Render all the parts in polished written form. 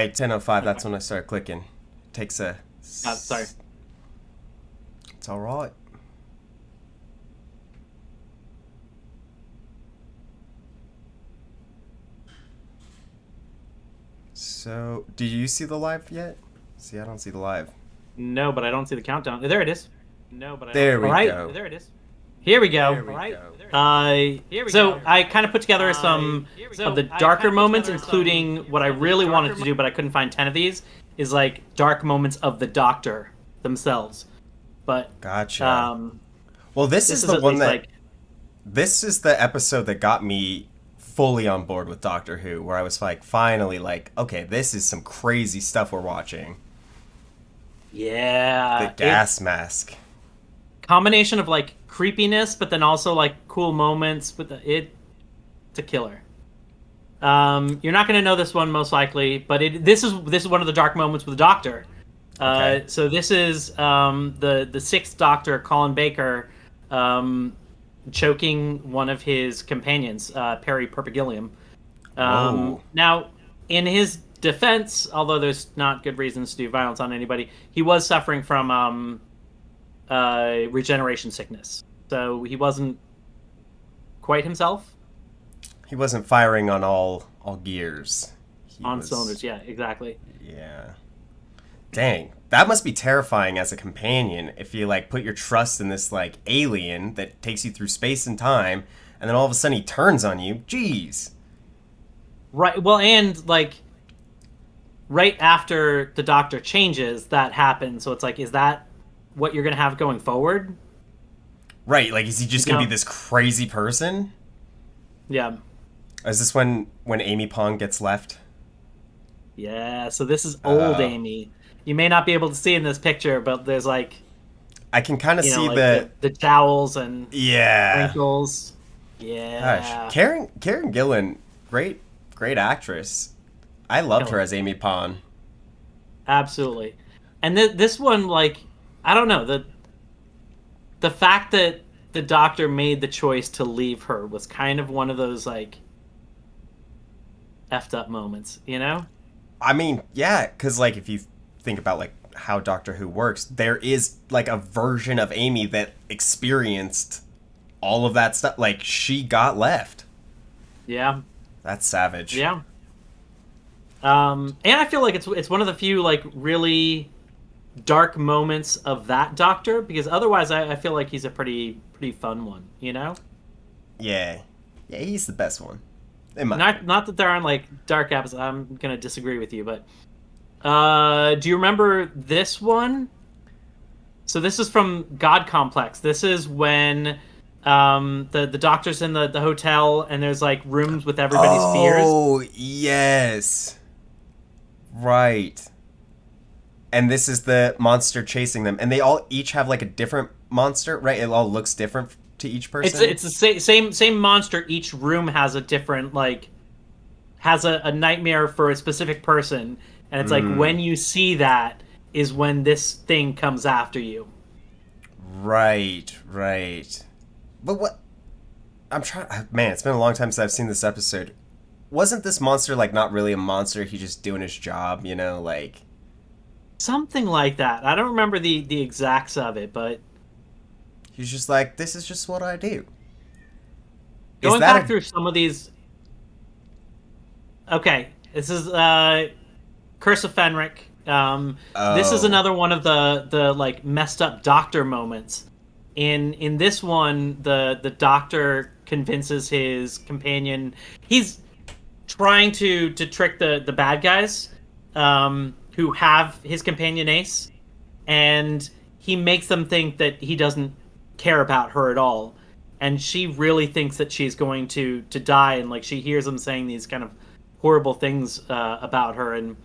At 10:05, that's when I start clicking. Takes a... Sorry. It's all right. So, did you see the live yet? See, I don't see the live. No, but I don't see the countdown. There it is. No, but I don't. There we All right. go. There it is. Here we go. There we All right. go. So I kind of put together some of the darker moments, including what I really wanted to do, but I couldn't find 10 of these, is like dark moments of the Doctor themselves. But Gotcha. Well, this is the one that... like, this is the episode that got me fully on board with Doctor Who, where I was like, finally, like, okay, this is some crazy stuff we're watching. yeah, The gas mask. combination of like creepiness, but then also like cool moments with it's a killer. You're not going to know this one most likely, but this is one of the dark moments with the Doctor. Okay. So this is the sixth Doctor, Colin Baker, choking one of his companions, Perry Perpigillium. Whoa. Now, in his defense, although there's not good reasons to do violence on anybody, he was suffering from regeneration sickness, so he wasn't quite himself. He wasn't firing on all gears. On cylinders, yeah, exactly. Yeah. Dang. That must be terrifying as a companion if you, like, put your trust in this, like, alien that takes you through space and time, and then all of a sudden he turns on you. Jeez. Right, well, and, like, right after the Doctor changes, that happens, so it's like, is that what you're going to have going forward? Right, like, is he just going to be this crazy person? Yeah. Is this when Amy Pond gets left? Yeah, so this is old Amy. You may not be able to see in this picture, but there's like... I can kind of see like the jowls and yeah, wrinkles. Yeah. Gosh, Karen Gillan, great actress. I loved her as Amy Pond. Absolutely. And this one, like, I don't know, the fact that the Doctor made the choice to leave her was kind of one of those, like, effed up moments, you know? I mean, yeah, because, like, if you think about, like, how Doctor Who works, there is, like, a version of Amy that experienced all of that stuff. Like, she got left. Yeah. That's savage. Yeah. And I feel like it's one of the few, like, really dark moments of that Doctor, because otherwise I feel like he's a pretty fun one, you know? Yeah. Yeah, he's the best one. Not that there aren't, like, dark episodes. I'm gonna disagree with you, but do you remember this one? So this is from God Complex. This is when the Doctor's in the hotel and there's, like, rooms with everybody's fears. Oh, yes. Right. And this is the monster chasing them. And they all each have, like, a different monster, right? It all looks different to each person? It's the same monster. Each room has a different, like, has a nightmare for a specific person. And it's like, when you see that is when this thing comes after you. Right. But what... I'm trying... Man, it's been a long time since I've seen this episode. Wasn't this monster, like, not really a monster? He's just doing his job, you know? Like... Something like that. I don't remember the exacts of it, but... He's just like, this is just what I do. Going back through some of these... Okay, this is Curse of Fenric. This is another one of the like messed up Doctor moments. In this one, the Doctor convinces his companion. He's trying to trick the bad guys who have his companion Ace, and he makes them think that he doesn't care about her at all, and she really thinks that she's going to die, and like she hears him saying these kind of horrible things about her, and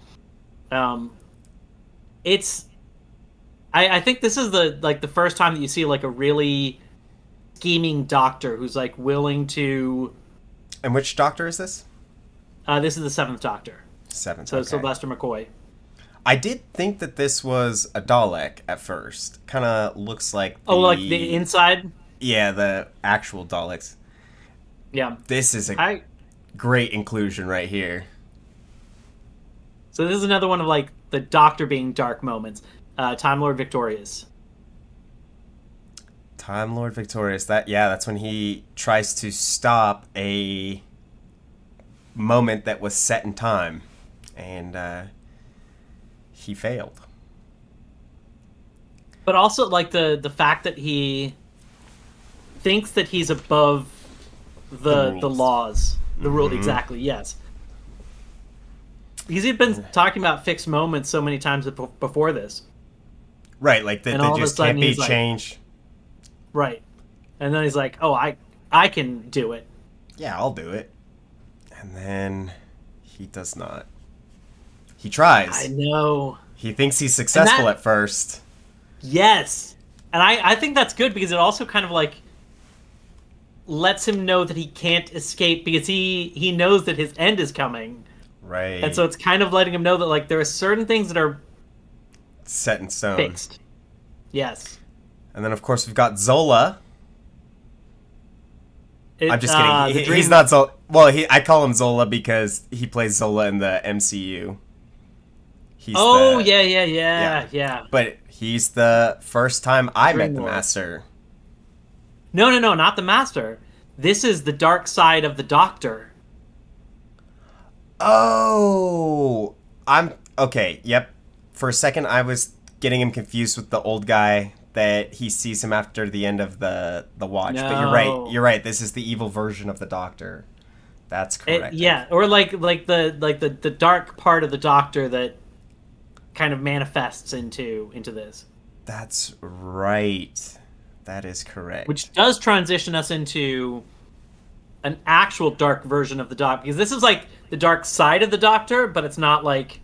it's I think this is the first time that you see like a really scheming Doctor who's like willing to. And which Doctor is this? This is the seventh Doctor. Seventh. So okay. Sylvester McCoy. I did think that this was a Dalek at first. Kind of looks like like the inside? Yeah, the actual Daleks. Yeah. This is a great inclusion right here. So this is another one of like the Doctor being dark moments. Time Lord Victorious. Time Lord Victorious. That's when he tries to stop a moment that was set in time, and he failed. But also like the fact that he thinks that he's above the laws, the rule. Exactly. Yes. Because he'd been talking about fixed moments so many times before this. Right, like that they just can't be changed. Right. And then he's like, oh, I can do it. Yeah, I'll do it. And then he does not. He tries. I know. He thinks he's successful at first. Yes. And I think that's good because it also kind of like lets him know that he can't escape because he knows that his end is coming. Right. And so it's kind of letting him know that like there are certain things that are set in stone. Fixed. Yes. And then of course we've got Zola. I'm just kidding. He's not Zola. Well, I call him Zola because he plays Zola in the MCU. Yeah. But he's the first time I met the Master. No, not the Master. This is the dark side of the Doctor. Oh, I'm okay. Yep. For a second, I was getting him confused with the old guy that he sees him after the end of the watch. No. But you're right. You're right. This is the evil version of the Doctor. That's correct. Or like the dark part of the Doctor that kind of manifests into this. That's right. That is correct. Which does transition us into an actual dark version of the Doctor, because this is like the dark side of the Doctor, but it's not like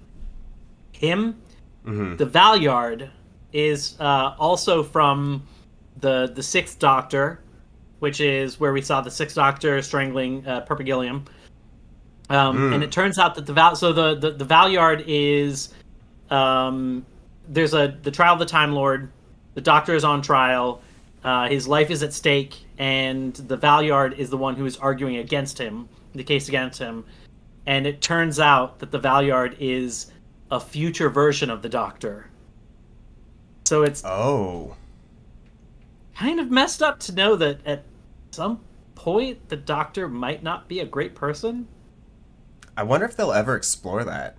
him. Mm-hmm. The Valyard is also from the Sixth Doctor, which is where we saw the Sixth Doctor strangling Perpigillium. And it turns out that the Valyard is there's the trial of the Time Lord. The Doctor is on trial. His life is at stake, and the Valyard is the one who is arguing against him, the case against him. And it turns out that the Valyard is a future version of the Doctor. So it's kind of messed up to know that at some point the Doctor might not be a great person. I wonder if they'll ever explore that.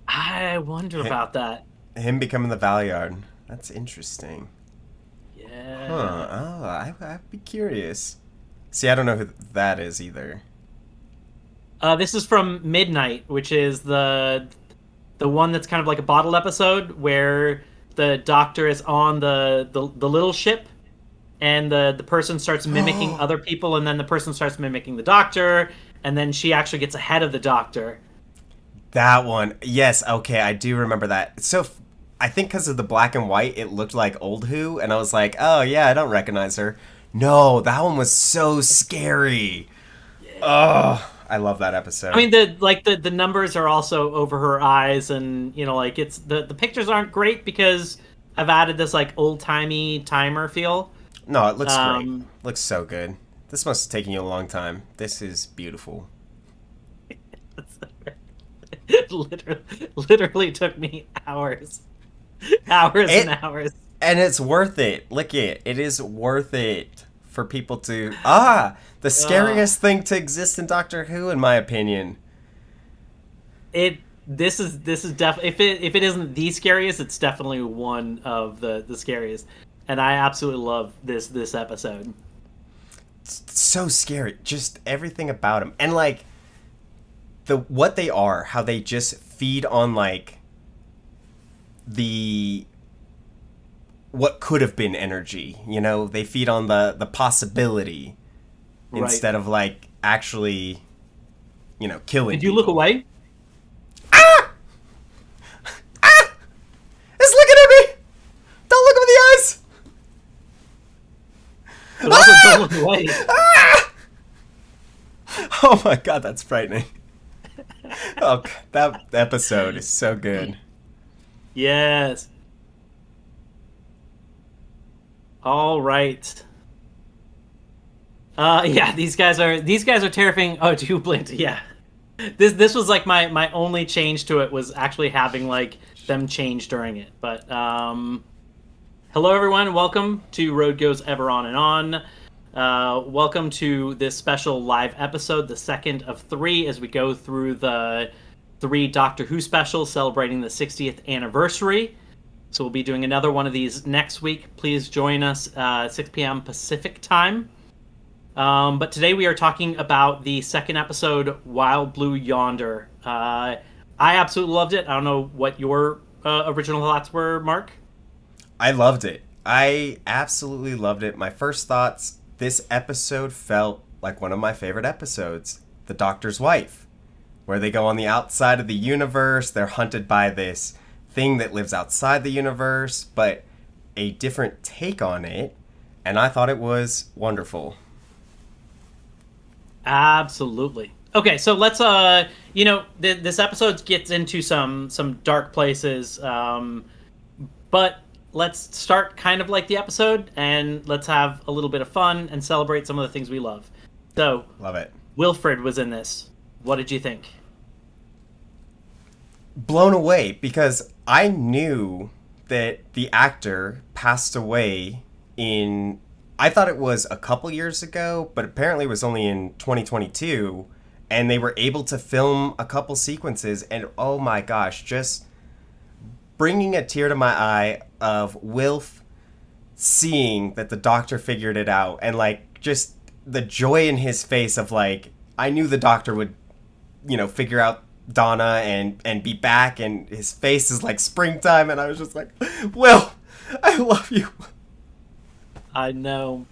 I wonder about that. Him becoming the Valyard. That's interesting. Yeah. Huh. Oh, I'd be curious. See, I don't know who that is either. This is from Midnight, which is the one that's kind of like a bottle episode where the Doctor is on the little ship, and the person starts mimicking other people, and then the person starts mimicking the Doctor, and then she actually gets ahead of the Doctor. That one. Yes, okay, I do remember that. So I think because of the black and white, it looked like old Who, and I was like, oh yeah, I don't recognize her. No, that one was so scary. Yeah. Oh, I love that episode. I mean, the numbers are also over her eyes, and like it's the pictures aren't great because I've added this like old timey timer feel. No, it looks great. Looks so good. This must have taken you a long time. This is beautiful. It literally took me hours. And hours. And it's worth it. Look it. It is worth it for people to... the scariest thing to exist in Doctor Who, in my opinion. This is definitely... If it isn't the scariest, it's definitely one of the scariest. And I absolutely love this episode. It's so scary. Just everything about him. And like... what they are, how they just feed on like the what could have been energy, they feed on the possibility instead of like actually killing. Did you look away? It's looking at me. Don't look him in the eyes. But also don't look away. Oh my god, that's frightening. Oh, that episode is so good. Yes. All right. Yeah, these guys are terrifying. Oh, you blinked. Yeah. This was like my only change to it was actually having like them change during it. But hello everyone, welcome to Road Goes Ever On and On. Welcome to this special live episode, the second of three, as we go through the three Doctor Who specials celebrating the 60th anniversary. So we'll be doing another one of these next week. Please join us 6 p.m. Pacific time. But today we are talking about the second episode, Wild Blue Yonder. I absolutely loved it. I don't know what your original thoughts were, Mark. I loved it. I absolutely loved it. My first thoughts, this episode felt like one of my favorite episodes, The Doctor's Wife, where they go on the outside of the universe. They're hunted by this thing that lives outside the universe, but a different take on it. And I thought it was wonderful. Absolutely. Okay, so let's this episode gets into some dark places, but let's start kind of like the episode and let's have a little bit of fun and celebrate some of the things we love. So, love it. Wilfred was in this. What did you think? Blown away, because I knew that the actor passed away in, I thought it was a couple years ago, but apparently it was only in 2022, and they were able to film a couple sequences, and oh my gosh, just bringing a tear to my eye of Wilf seeing that the Doctor figured it out, and like just the joy in his face of like, I knew the Doctor would, figure out Donna and be back, and his face is like springtime, and I was just like, Will, I love you. I know.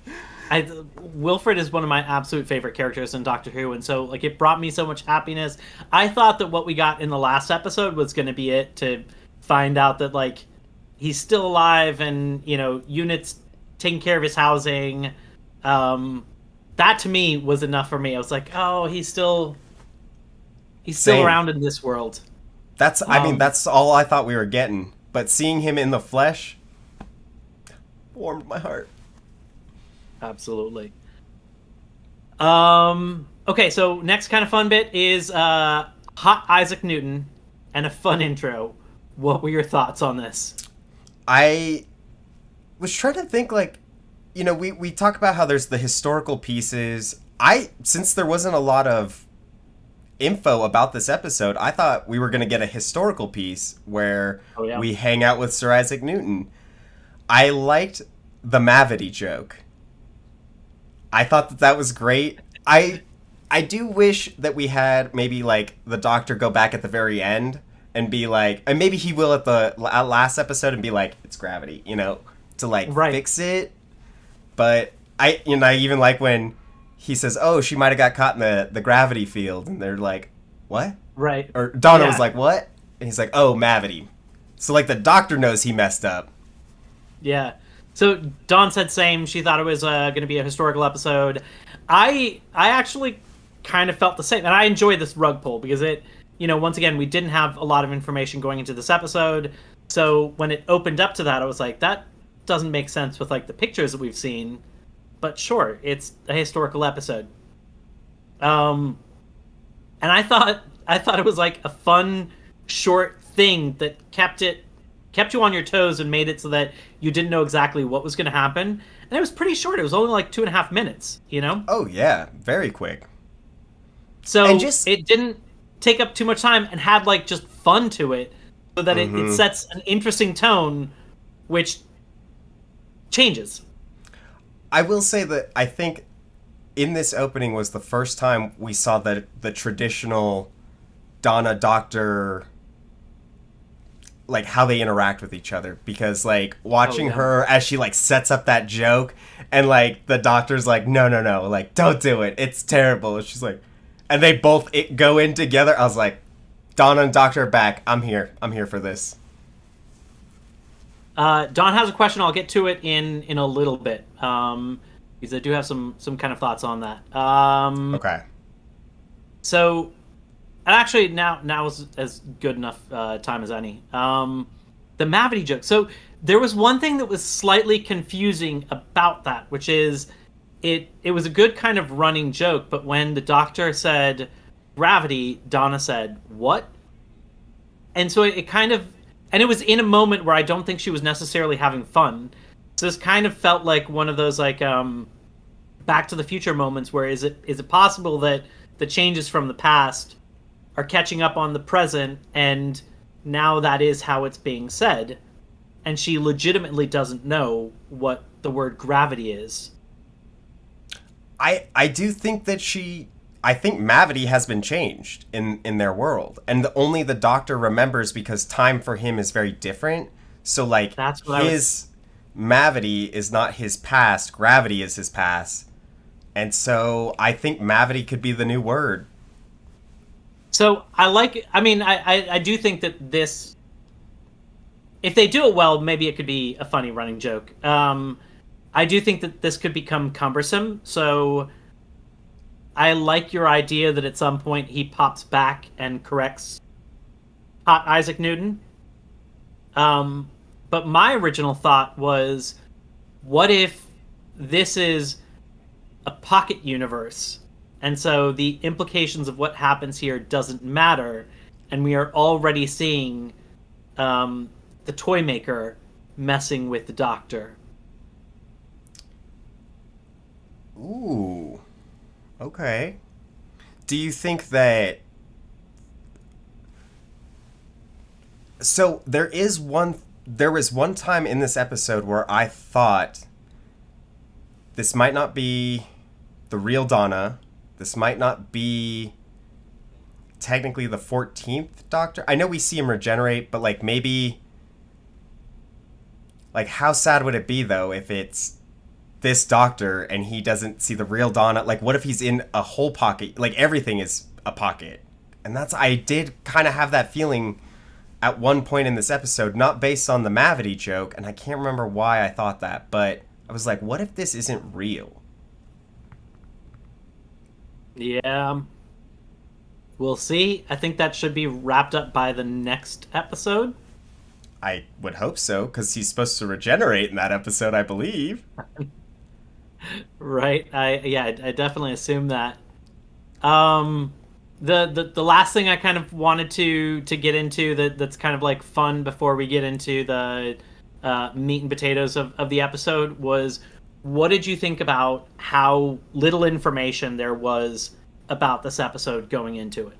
Wilfred is one of my absolute favorite characters in Doctor Who, and so like it brought me so much happiness. I thought that what we got in the last episode was going to be it, to find out that like he's still alive and Unit's taking care of his housing. That to me was enough for me. I was like, oh, he's still Same. around in this world. That's all I thought we were getting, but seeing him in the flesh warmed my heart. Absolutely. Okay, so next kind of fun bit is hot Isaac Newton and a fun intro. What were your thoughts on this? I was trying to think, like, we talk about how there's the historical pieces. Since there wasn't a lot of info about this episode, I thought we were going to get a historical piece where we hang out with Sir Isaac Newton. I liked the Mavity joke. I thought that was great. I do wish that we had maybe like the Doctor go back at the very end and be like, and maybe he will at the last episode and be like, it's gravity, to like fix it. But I even like when he says, oh, she might have got caught in the gravity field, and they're like, what? Right. Or Donna was like, what? And he's like, oh, Mavity. So like the Doctor knows he messed up. Yeah. So Dawn said same. She thought it was going to be a historical episode. I actually kind of felt the same, and I enjoyed this rug pull because it, once again, we didn't have a lot of information going into this episode. So when it opened up to that, I was like, that doesn't make sense with like the pictures that we've seen. But sure, it's a historical episode. And I thought it was like a fun short thing that kept you on your toes and made it so that you didn't know exactly what was going to happen. And it was pretty short. It was only like 2.5 minutes, Oh, yeah. Very quick. So it didn't take up too much time and had like just fun to it, so that it sets an interesting tone, which changes. I will say that I think in this opening was the first time we saw the traditional Donna Doctor, like how they interact with each other, because like watching her as she like sets up that joke and like the Doctor's like, no, like don't do it, it's terrible. And she's like, and they both go in together. I was like, Donna and Doctor are back. I'm here for this. Don has a question. I'll get to it in a little bit, because I do have some kind of thoughts on that. Okay. So, actually, now is as good enough time as any. The Mavity joke. So there was one thing that was slightly confusing about that, which is it was a good kind of running joke, but when the Doctor said, gravity, Donna said, "What?" And so it kind of, and it was in a moment where I don't think she was necessarily having fun. So this kind of felt like one of those like Back to the Future moments where is it possible that the changes from the past are catching up on the present, and now that is how it's being said, and she legitimately doesn't know what the word gravity is. I do think that I think Mavity has been changed in their world, and only the Doctor remembers because time for him is very different. So like That's what his Mavity is not his past, gravity is his past, and so I think Mavity could be the new word. So I mean, I do think that this, if they do it well, maybe it could be a funny running joke. I do think that this could become cumbersome, so I like your idea that at some point he pops back and corrects hot Isaac Newton. But my original thought was, what if this is a pocket universe? And so the implications of what happens here doesn't matter, and we are already seeing the toy maker messing with the Doctor. Ooh. Okay. Do you think that... So there was one time in this episode where I thought this might not be the real Donna. This might not be technically the 14th Doctor. I know we see him regenerate, but like maybe... Like how sad would it be though if it's this Doctor and he doesn't see the real Donna? Like what if he's in a whole pocket? Like everything is a pocket. And I did kind of have that feeling at one point in this episode, not based on the Mavity joke, and I can't remember why I thought that, but I was like, what if this isn't real? Yeah. We'll see. I think that should be wrapped up by the next episode. I would hope so, because he's supposed to regenerate in that episode, I believe. Right. I definitely assume that. The last thing I kind of wanted to get into that's kind of like fun before we get into the meat and potatoes of the episode was, what did you think about how little information there was about this episode going into it?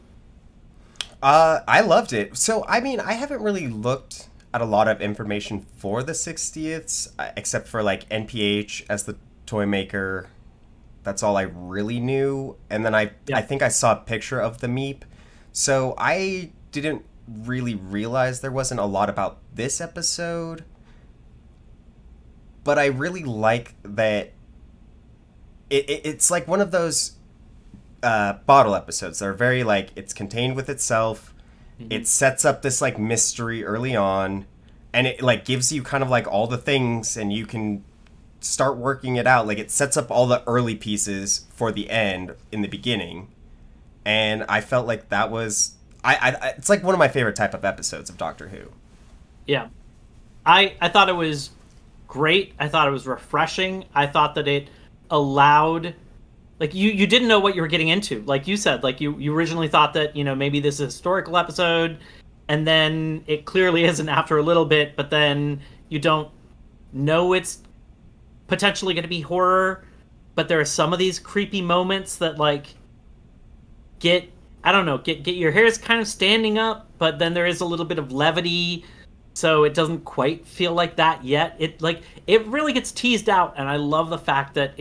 I loved it. So, I mean, I haven't really looked at a lot of information for the 60ths, except for like NPH as the toy maker. That's all I really knew. And then I think I saw a picture of the Meep. So I didn't really realize there wasn't a lot about this episode. But I really like that it's like one of those bottle episodes that are very like, it's contained with itself. Mm-hmm. It sets up this like mystery early on. And it like gives you kind of like all the things, and you can start working it out. Like it sets up all the early pieces for the end in the beginning, and I felt like that was it's like one of my favorite type of episodes of Doctor Who. Yeah, I thought it was great. I thought it was refreshing. I thought that it allowed, like, you didn't know what you were getting into. Like you said, like you originally thought that, you know, maybe this is a historical episode, and then it clearly isn't after a little bit, but then you don't know it's potentially going to be horror, but there are some of these creepy moments that like get your hairs kind of standing up, but then there is a little bit of levity, so it doesn't quite feel like that yet. It really gets teased out, and I love the fact that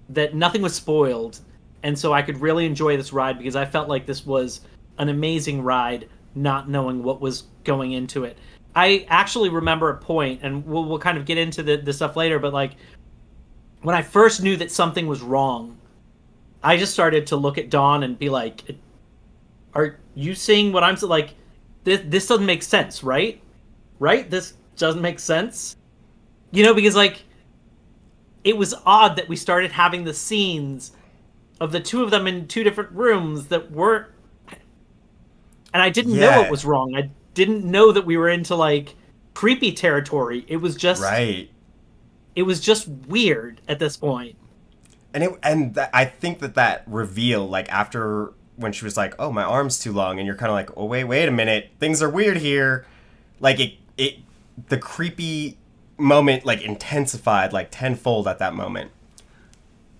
that nothing was spoiled, and so I could really enjoy this ride, because I felt like this was an amazing ride, not knowing what was going into it. I actually remember a point, and we'll kind of get into the stuff later, but like when I first knew that something was wrong, I just started to look at Dawn and be like, "Are you seeing what I'm like? This doesn't make sense, right? Right? This doesn't make sense." You know, because like it was odd that we started having the scenes of the two of them in two different rooms that weren't, and I didn't know it was wrong. I didn't know that we were into like creepy territory. It was just right. It was just weird at this point. And I think that reveal, like after when she was like, "Oh, my arm's too long," and you're kind of like, "Oh, wait a minute, things are weird here." Like the creepy moment like intensified like tenfold at that moment.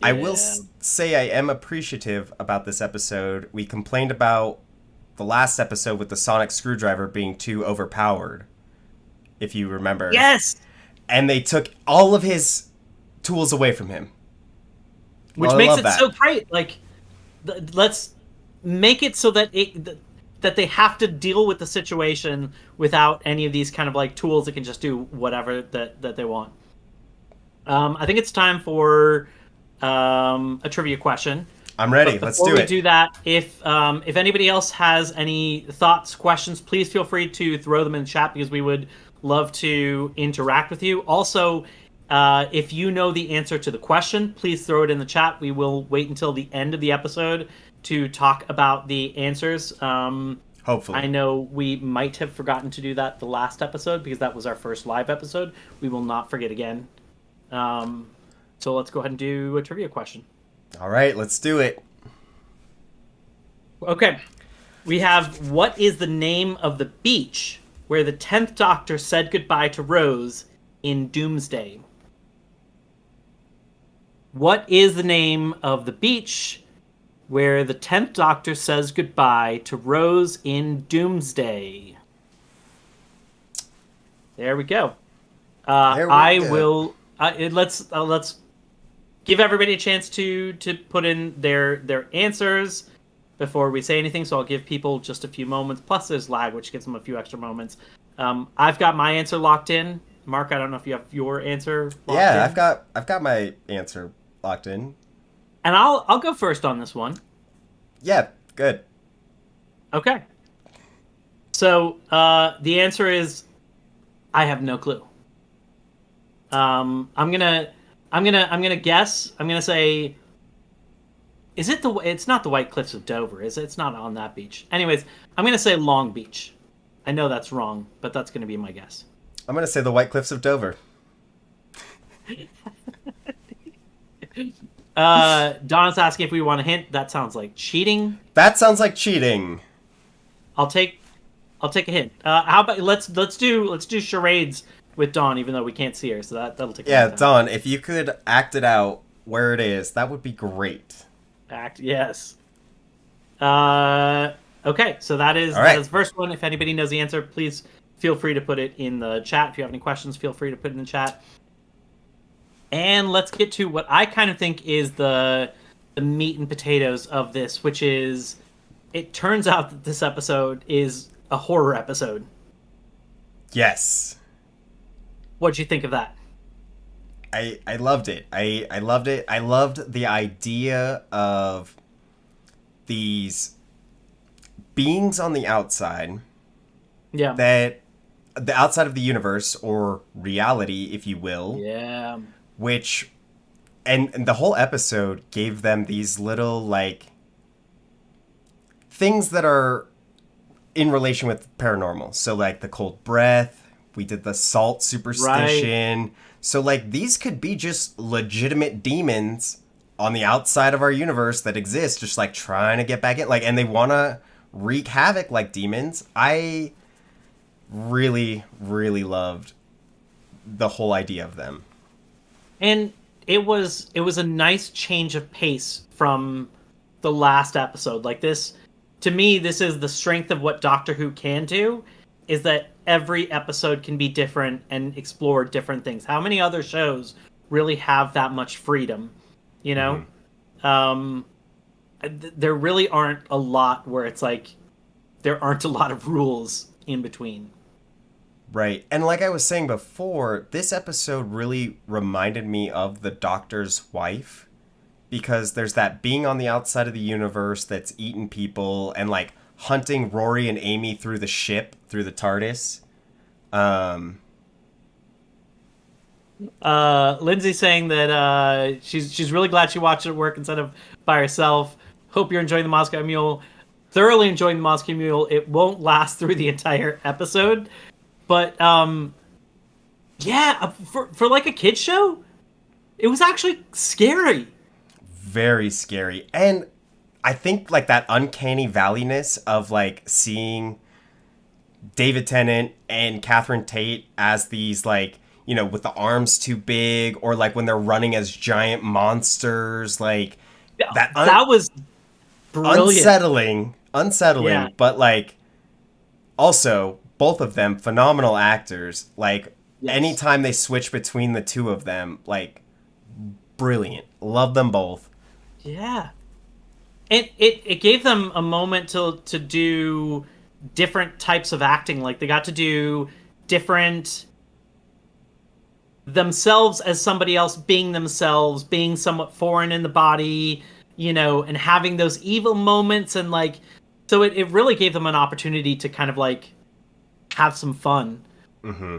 Yeah. I will say I am appreciative about this episode. We complained about the last episode with the sonic screwdriver being too overpowered, if you remember. Yes. And they took all of his tools away from him. Which makes it so great. Like, let's make it so that that they have to deal with the situation without any of these kind of like tools that can just do whatever that they want. I think it's time for a trivia question. I'm ready. Let's do it. Before we do that, if anybody else has any thoughts, questions, please feel free to throw them in the chat because we would love to interact with you. Also, if you know the answer to the question, please throw it in the chat. We will wait until the end of the episode to talk about the answers. Hopefully. I know we might have forgotten to do that the last episode because that was our first live episode. We will not forget again. So let's go ahead and do a trivia question. All right, let's do it. Okay. We have, what is the name of the beach where the 10th Doctor said goodbye to Rose in Doomsday? What is the name of the beach where the 10th Doctor says goodbye to Rose in Doomsday? There we go. Let's give everybody a chance to put in their answers before we say anything. So I'll give people just a few moments. Plus, there's lag, which gives them a few extra moments. I've got my answer locked in. Mark, I don't know if you have your answer locked in. Yeah, I've got my answer locked in. And I'll go first on this one. Yeah, good. Okay. So the answer is, I have no clue. I'm gonna guess. I'm gonna say, is it it's not the White Cliffs of Dover, is it? It's not on that beach. Anyways, I'm gonna say Long Beach. I know that's wrong, but that's gonna be my guess. I'm gonna say the White Cliffs of Dover. Donna's asking if we want a hint. That sounds like cheating. That sounds like cheating. I'll take a hint. How about let's do charades with Dawn, even though we can't see her, so that'll take. Yeah, Dawn, if you could act it out where it is, that would be great. Yes. Okay, so that is the first one. If anybody knows the answer, please feel free to put it in the chat. If you have any questions, feel free to put it in the chat. And let's get to what I kind of think is the meat and potatoes of this, which is, it turns out that this episode is a horror episode. Yes. What'd you think of that? I loved it. I loved it. I loved the idea of these beings on the outside. Yeah. That the outside of the universe, or reality, if you will. Yeah. Which, and the whole episode gave them these little, like, things that are in relation with paranormal. So, like, the cold breath, we did the salt superstition. Right. So, like, these could be just legitimate demons on the outside of our universe that exist, just, like, trying to get back in. Like, and they want to wreak havoc like demons. I really, really loved the whole idea of them. And it was a nice change of pace from the last episode. Like, this, to me, this is the strength of what Doctor Who can do, is that every episode can be different and explore different things. How many other shows really have that much freedom? You know? Mm-hmm. There really aren't a lot where it's like, there aren't a lot of rules in between. Right. And like I was saying before, this episode really reminded me of the Doctor's wife, because there's that being on the outside of the universe that's eating people and, like, hunting Rory and Amy through the ship, through the TARDIS. Lindsay saying that she's really glad she watched it at work instead of by herself. Hope you're enjoying the Moscow Mule. Thoroughly enjoying the Moscow Mule. It won't last through the entire episode. But, yeah, for like a kid's show, it was actually scary. Very scary. And I think like that uncanny valleyness of like seeing David Tennant and Catherine Tate as these like, you know, with the arms too big, or like when they're running as giant monsters, like that That was brilliant. unsettling, Yeah. but like also both of them phenomenal actors. Like Yes. anytime they switch between the two of them, like brilliant. Love them both. Yeah. It gave them a moment to do different types of acting. Like they got to do different themselves as somebody else being themselves, being somewhat foreign in the body, and having those evil moments and like so it really gave them an opportunity to kind of like have some fun. Mm-hmm.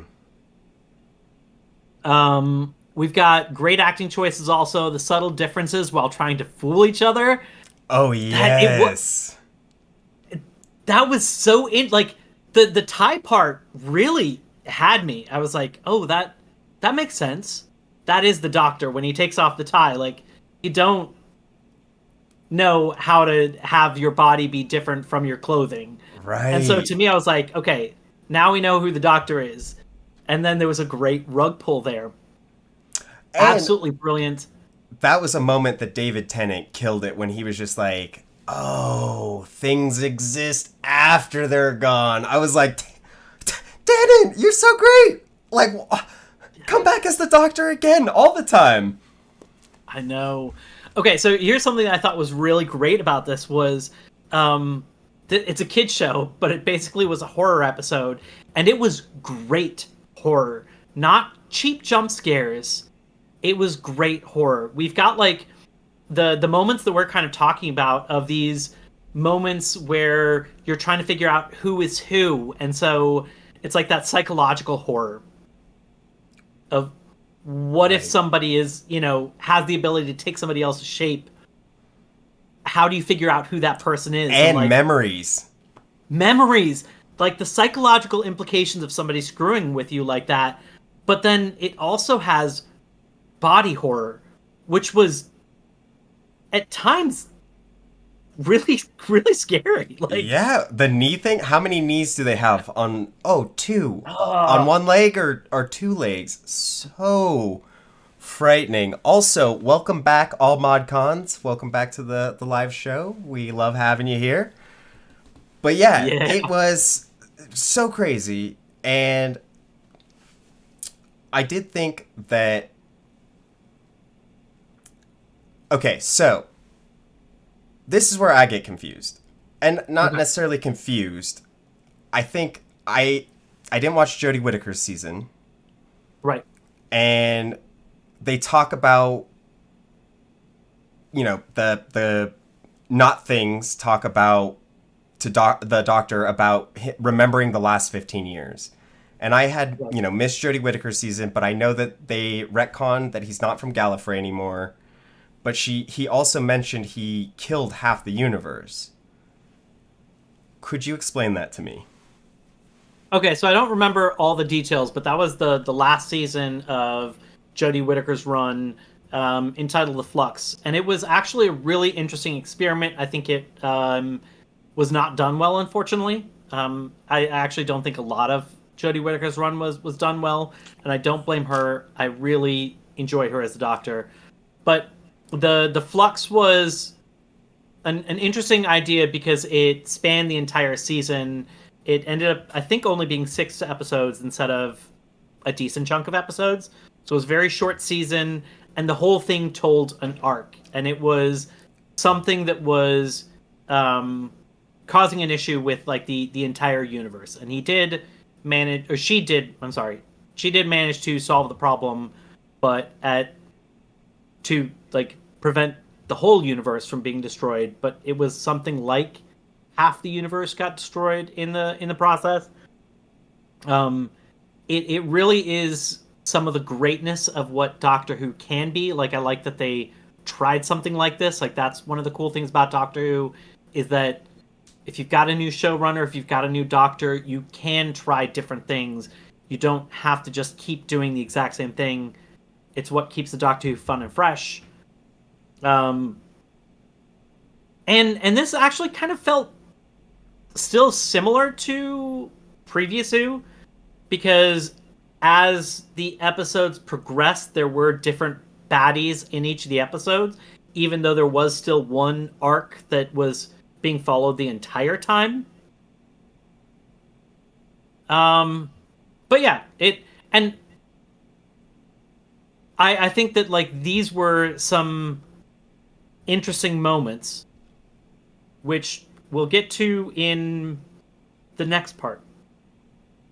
We've got great acting choices also, the subtle differences while trying to fool each other. Oh That it was yes. that was so in like the tie part really had me. I was like, "Oh, that makes sense. That is the doctor when he takes off the tie. Like you don't know how to have your body be different from your clothing." And so Right. to me I was like, "Okay, now we know who the doctor is." And then there was a great rug pull there. And Absolutely brilliant. that was a moment that David Tennant killed it when he was just like, "Oh, things exist after they're gone." I was like, "Tennant, you're so great! Like, come back as the Doctor again all the time." I know. Okay, so here's something that I thought was really great about this was it's a kid show, but it basically was a horror episode, and it was great horror, not cheap jump scares. It was great horror. We've got like the moments that we're kind of talking about of these moments where you're trying to figure out who is who, and so it's like that psychological horror of what if Right. somebody is, has the ability to take somebody else's shape. How do you figure out who that person is? And And like memories. memories, like the psychological implications of somebody screwing with you like that. But then it also has body horror, which was at times really, really scary. Like, Yeah, the knee thing. How many knees do they have on? Oh, two. On oh, one leg or two legs? So frightening. Also, welcome back, all mod cons. Welcome back to the live show. We love having you here. But yeah, yeah. it was so crazy, and I did think that. Okay, so this is where I get confused, and not Okay. necessarily confused. I think I didn't watch Jodie Whittaker's season, Right. and they talk about, the not things talk about to the doctor about remembering the last 15 years. And I had, Right. missed Jodie Whittaker's season, but I know that they retconned that he's not from Gallifrey anymore. But he also mentioned he killed half the universe. Could you explain that to me? Okay, so I don't remember all the details, but that was the last season of Jodie Whittaker's run, entitled "The Flux," and it was actually a really interesting experiment. I think it was not done well, unfortunately. I actually don't think a lot of Jodie Whittaker's run was done well, and I don't blame her. I really enjoy her as the Doctor, but the Flux was an interesting idea because it spanned the entire season. It ended up, I think, only being 6 episodes instead of a decent chunk of episodes. So it was a very short season, and the whole thing told an arc, and it was something that was causing an issue with like the entire universe. And he did manage, or she did. I'm sorry, she did manage to solve the problem, but at to like prevent the whole universe from being destroyed. But it was something like half the universe got destroyed in the process. Um, it really is some of the greatness of what Doctor Who can be. Like I like that they tried something like this. Like that's one of the cool things about Doctor Who is that if you've got a new showrunner, if you've got a new doctor, you can try different things. You don't have to just keep doing the exact same thing. It's what keeps the Doctor Who fun and fresh. Um, And this actually kind of felt still similar to previous Who, because as the episodes progressed, there were different baddies in each of the episodes, even though there was still one arc that was being followed the entire time. But yeah, and I think that like these were some interesting moments, which we'll get to in the next part.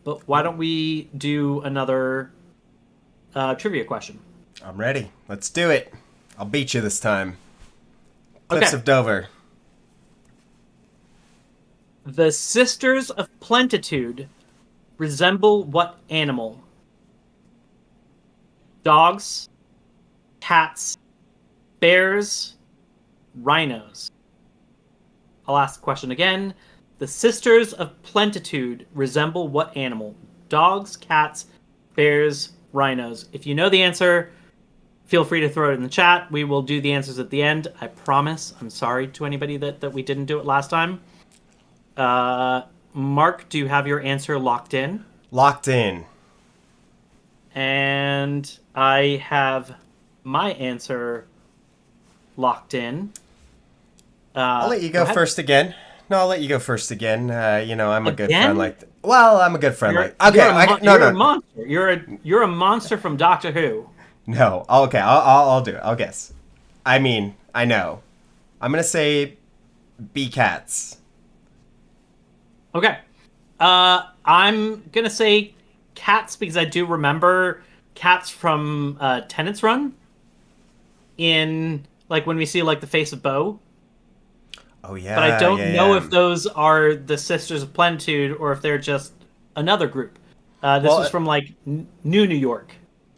But why don't we do another trivia question? I'm ready. Let's do it. I'll beat you this time. Cliffs Okay. of Dover. The Sisters of Plentitude resemble what animal? Dogs, cats, bears, rhinos. I'll ask the question again. The Sisters of Plentitude resemble what animal? Dogs, cats, bears, rhinos. If you know the answer, feel free to throw it in the chat. We will do the answers at the end. I promise. I'm sorry to anybody that we didn't do it last time. Mark, do you have your answer locked in? Locked in. And I have my answer locked in. I'll let you go first again. No, I'll let you go first again. You know, I'm a good friend like well, I'm a good friend You're, like okay. you're a monster. You're a monster from Doctor Who. No, okay. I'll do it. I'll guess. I mean, I know. I'm gonna say bee cats. Okay. I'm gonna say cats because I do remember cats from Tennant's Run. In like when we see like the face of Bo. Oh yeah. But I don't know if those are the Sisters of Plenitude or if they're just another group. This was from like New York.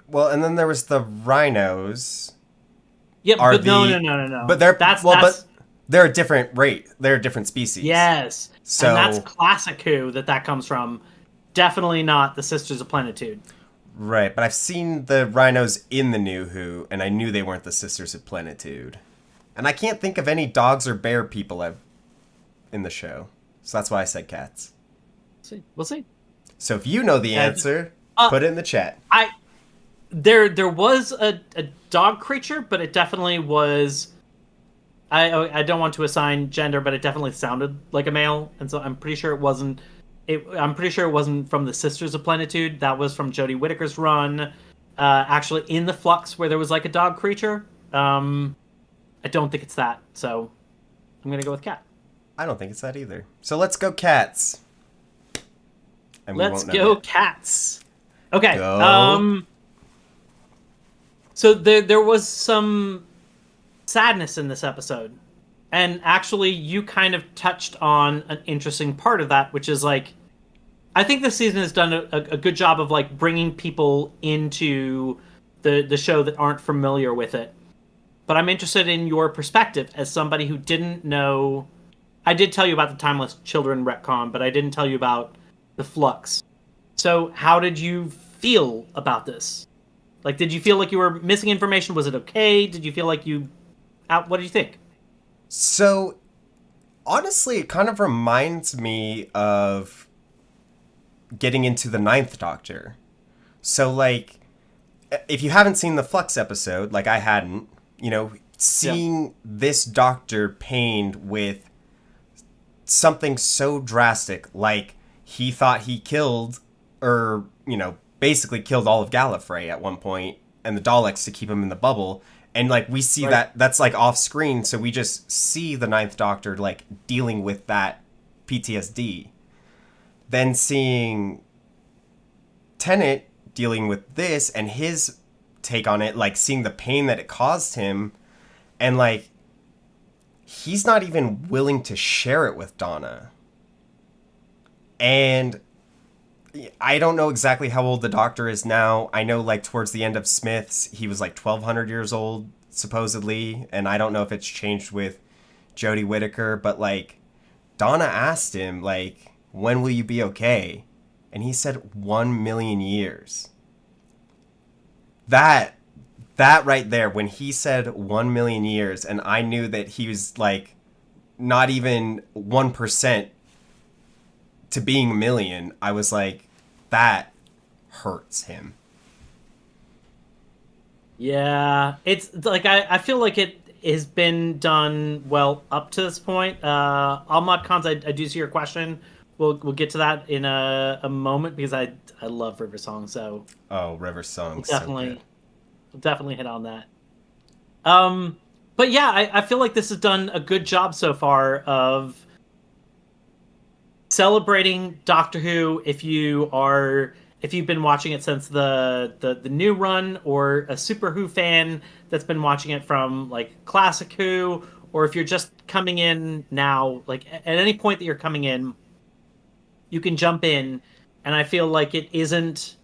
Well, and then there was the rhinos. Yep, but no. But but they're a different rate. They're a different species. Yes. So and that's classic Who that comes from. Definitely not the Sisters of Plenitude. Right, but I've seen the rhinos in the new Who, and I knew they weren't the Sisters of Plenitude. And I can't think of any dogs or bear people in the show. So that's why I said cats. We'll see. So if you know the answer, put it in the chat. There was a dog creature, but it definitely was... I don't want to assign gender, but it definitely sounded like a male, and so I'm pretty sure it wasn't... I'm pretty sure it wasn't from the Sisters of Plenitude. That was from Jodie Whittaker's run. Actually, in the Flux, where there was like a dog creature. I don't think it's that, so I'm gonna go with cat. I don't think it's that either. So let's go cats. And let's go cats. Okay. Go. So there was some sadness in this episode. And actually, you kind of touched on an interesting part of that, which is like, I think this season has done a good job of like bringing people into the show that aren't familiar with it. But I'm interested in your perspective as somebody who didn't know. I did tell you about the Timeless Children retcon, but I didn't tell you about the Flux. So how did you feel about this? Like, did you feel like you were missing information? Was it okay? Did you feel like you... What did you think? So, honestly, it kind of reminds me of getting into the Ninth Doctor. So, like, if you haven't seen the Flux episode, like I hadn't, you know, seeing this Doctor pained with something so drastic, like he thought he killed, or, you know, basically killed all of Gallifrey at one point, and the Daleks to keep him in the bubble. And, like, we see that's, like, off-screen, so we just see the Ninth Doctor, like, dealing with that PTSD. Then seeing Tennant dealing with this and his take on it, like, seeing the pain that it caused him, and, like, he's not even willing to share it with Donna. And I don't know exactly how old the Doctor is now. I know, like, towards the end of Smith's, he was, like, 1,200 years old, supposedly. And I don't know if it's changed with Jodie Whittaker. But, like, Donna asked him, like, when will you be okay? And he said 1 million years. That right there, when he said 1 million years, and I knew that he was, like, not even 1% to being a million, I was like, that hurts him. Yeah, it's like I feel like it has been done well up to this point. Almad Khans, I do see your question. We'll get to that in a moment because I love River Song, so Oh, River Song's so definitely good. definitely hit on that. But yeah, I feel like this has done a good job so far of celebrating Doctor Who if you've been watching it since the new run, or a Super Who fan that's been watching it from like Classic Who, or if you're just coming in now, like at any point that you're coming in, you can jump in, and I feel like it doesn't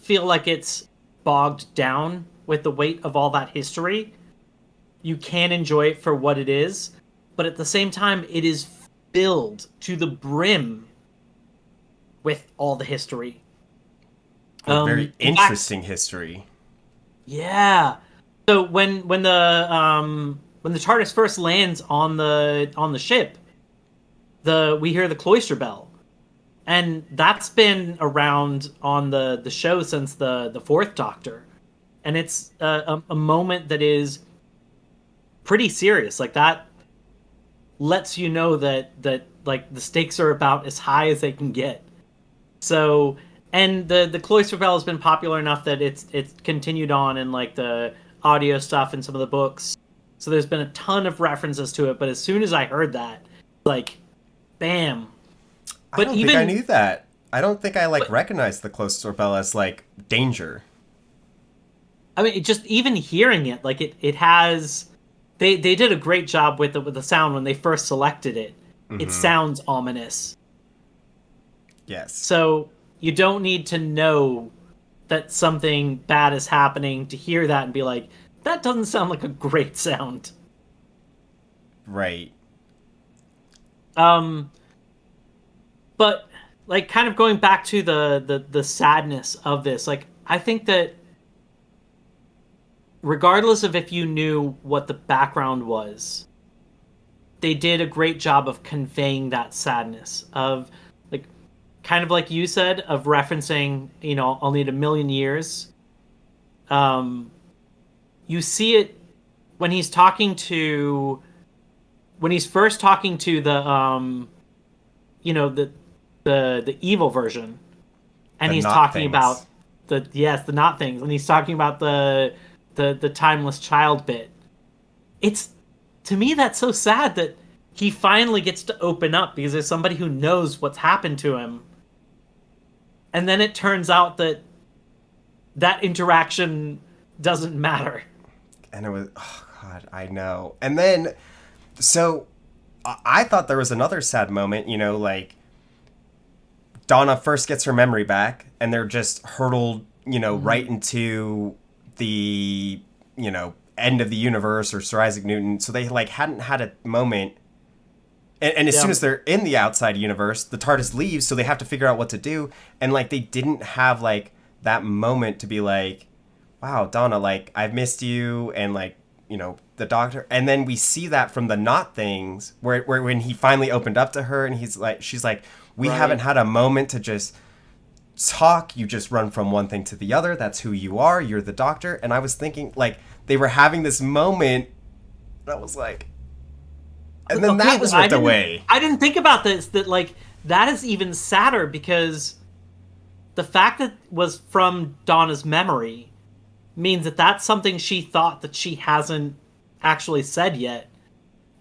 feel like it's bogged down with the weight of all that history. You can enjoy it for what it is, but at the same time, it is filled to the brim with all the history. With very In fact, interesting history. yeah. So when the TARDIS first lands on the ship, we hear the cloister bell, and that's been around on the show since the fourth Doctor, and it's a moment that is pretty serious. Like that lets you know that like the stakes are about as high as they can get. So, and the cloister bell has been popular enough that it's continued on in like the audio stuff and some of the books. So there's been a ton of references to it. But as soon as I heard that, like, bam. I But don't think I even knew that. I don't think I like but, recognized the close doorbell as like danger. I mean, just even hearing it, like it has. They did a great job with the sound when they first selected it. It Mm-hmm. sounds ominous. Yes. So you don't need to know that something bad is happening to hear that and be like, that doesn't sound like a great sound. Right. Um, but like kind of going back to the sadness of this, like I think that regardless of if you knew what the background was, they did a great job of conveying that sadness of like kind of like you said of referencing, I'll need a million years. Um, you see it when he's talking to when he's first talking to you know the the evil version, and The he's not talking things. about the not things, and he's talking about the timeless child bit. It's to me that's so sad that he finally gets to open up because there's somebody who knows what's happened to him, and then it turns out that that interaction doesn't matter. And it was, oh God, I know. And then, so I thought there was another sad moment, like Donna first gets her memory back and they're just hurtled, right Mm-hmm. into the, end of the universe or Sir Isaac Newton. So they like hadn't had a moment. And as soon Yeah. as they're in the outside universe, the TARDIS leaves, so they have to figure out what to do. And like they didn't have like that moment to be like, wow, Donna, like I've missed you, and like the Doctor. And then we see that from the not things where when he finally opened up to her, and she's like, we haven't Right. had a moment to just talk. You just run from one thing to the other. That's who you are. You're the Doctor. And I was thinking like they were having this moment. And I was like, and then Okay, that but was ripped away. I didn't think about this, that like that is even sadder because the fact that was from Donna's memory means that that's something she thought that she hasn't actually said yet.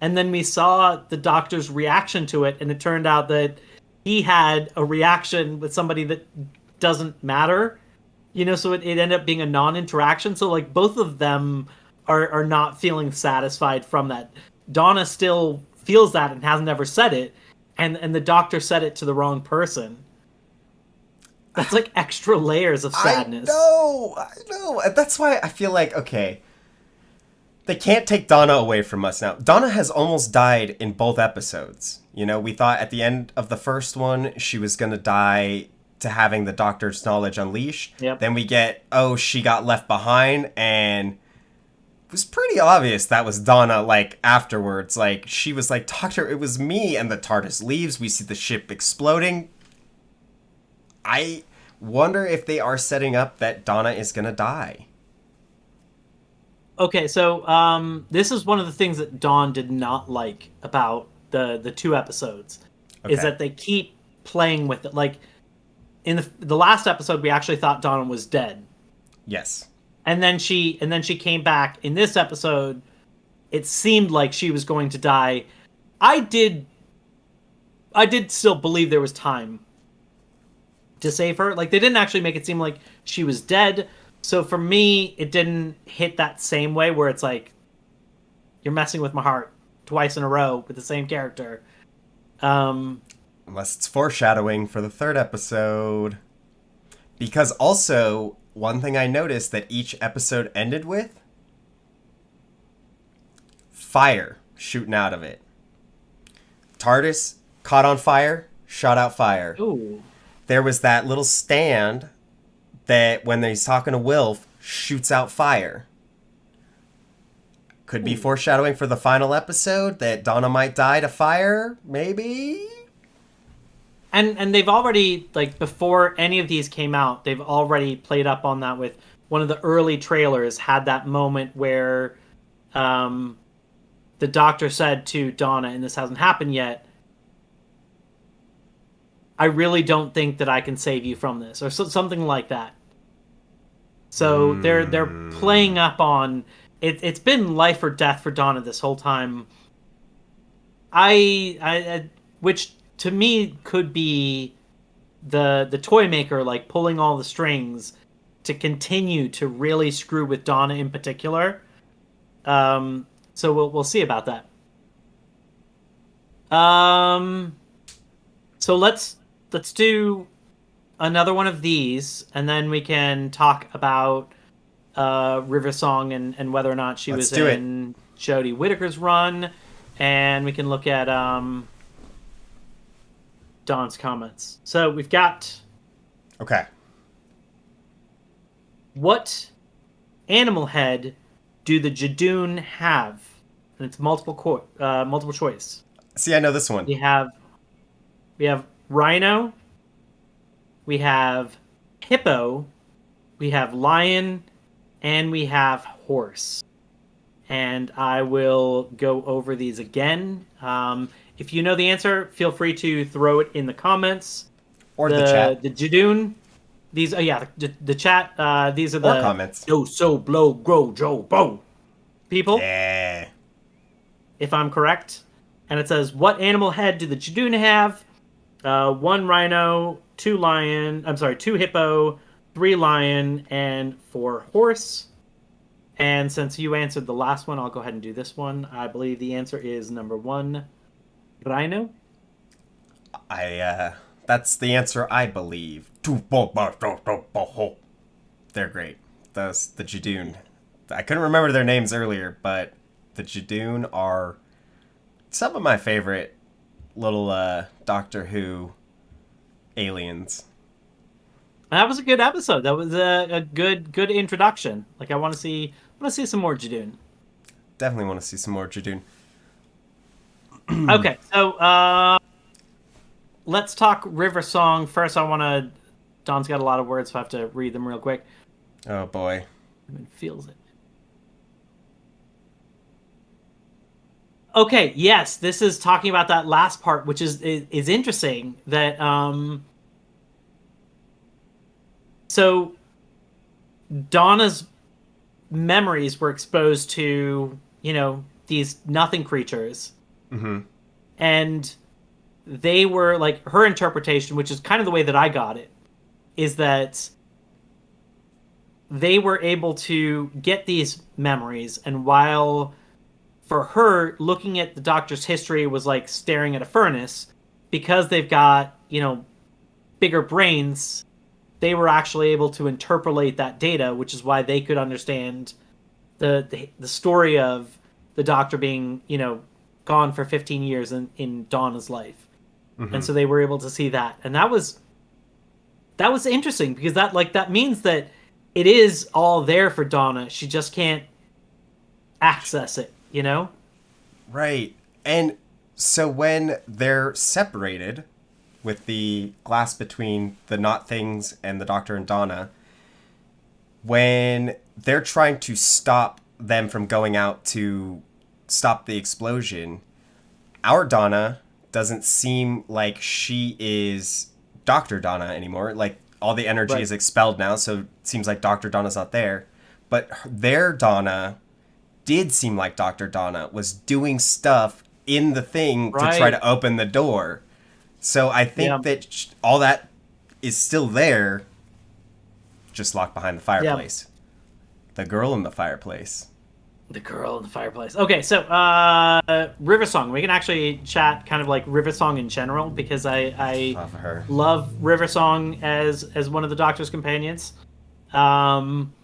And then we saw the doctor's reaction to it, and it turned out that he had a reaction with somebody that doesn't matter. So it ended up being a non-interaction. So like both of them are not feeling satisfied from that. Donna still feels that and hasn't ever said it, and the doctor said it to the wrong person. That's like extra layers of sadness. I know. And that's why I feel like, okay, they can't take Donna away from us now. Donna has almost died in both episodes. We thought at the end of the first one she was going to die to having the Doctor's knowledge unleashed. Yep. Then we get, oh, she got left behind, and was pretty obvious that was Donna, like, afterwards. Like, she was like, Doctor, it was me, and the TARDIS leaves. We see the ship exploding. I wonder if they are setting up that Donna is gonna die. Okay, so this is one of the things that Dawn did not like about the two episodes, is Okay. that they keep playing with it. Like in the last episode, we actually thought Donna was dead, Yes. and then she came back. In this episode, it seemed like she was going to die. I did still believe there was time to save her. Like they didn't actually make it seem like she was dead. So for me, it didn't hit that same way where it's like you're messing with my heart twice in a row with the same character. Unless it's foreshadowing for the third episode. Because also, one thing I noticed that each episode ended with fire shooting out of it. TARDIS caught on fire, shot out fire. Ooh. There was that little stand that when he's talking to Wilf shoots out fire. Could be foreshadowing for the final episode that Donna might die to fire, maybe? And they've already, like, before any of these came out, they've already played up on that with one of the early trailers had that moment where the Doctor said to Donna, and this hasn't happened yet, I really don't think that I can save you from this, or something like that. So they're playing up on it. It's been life or death for Donna this whole time. Which to me could be the toy maker like pulling all the strings to continue to really screw with Donna in particular. So we'll see about that. So let's do another one of these, and then we can talk about River Song and whether or not she was in Jodie Whittaker's run, and we can look at Dawn's comments. So we've got... Okay. What animal head do the Jadoon have? And it's multiple choice. See, I know this one. We have rhino, we have hippo, we have lion, and we have horse. And I will go over these again. If you know the answer, feel free to throw it in the comments. Or the chat. The Jadoon. These, the chat. These are the comments. No, so blow, grow, Joe, bow people. Yeah. If I'm correct. And it says, what animal head do the Jadoon have? 1 rhino, 2 hippo, 3 lion, and 4 horse. And since you answered the last one, I'll go ahead and do this one. I believe the answer is number 1, rhino. That's the answer I believe. They're great. The Jadoon. I couldn't remember their names earlier, but the Jadoon are some of my favorite little Doctor Who aliens. That was a good episode. That was a good introduction. Like I want to see some more Jadoon. Definitely want to see some more Jadoon. Okay, so let's talk River Song first. Don's got a lot of words, so I have to read them real quick. Oh boy. It feels it. Okay, yes, this is talking about that last part, which is interesting. That so Donna's memories were exposed to these nothing creatures, and they were like her interpretation, which is kind of the way that I got it, is that they were able to get these memories, and while for her, looking at the Doctor's history was like staring at a furnace, because they've got, bigger brains, they were actually able to interpolate that data, which is why they could understand the story of the Doctor being, gone for 15 years in Donna's life. Mm-hmm. And so they were able to see that. And that was interesting, because that means that it is all there for Donna. She just can't access it, you know? Right. And so when they're separated with the glass between the not things and the Doctor and Donna, when they're trying to stop them from going out to stop the explosion, our Donna doesn't seem like she is Dr. Donna anymore. Like, all the energy Right. is expelled now, so it seems like Dr. Donna's not there. But their Donna did seem like Dr. Donna was doing stuff in the thing to try Right. to open the door. So I Yeah. think that all that is still there, just locked behind the Yeah. fireplace. The girl in the fireplace. The girl in the fireplace. Okay, so River Song. We can actually chat kind of like River Song in general because I Off of her. love River Song as one of the Doctor's companions. Um,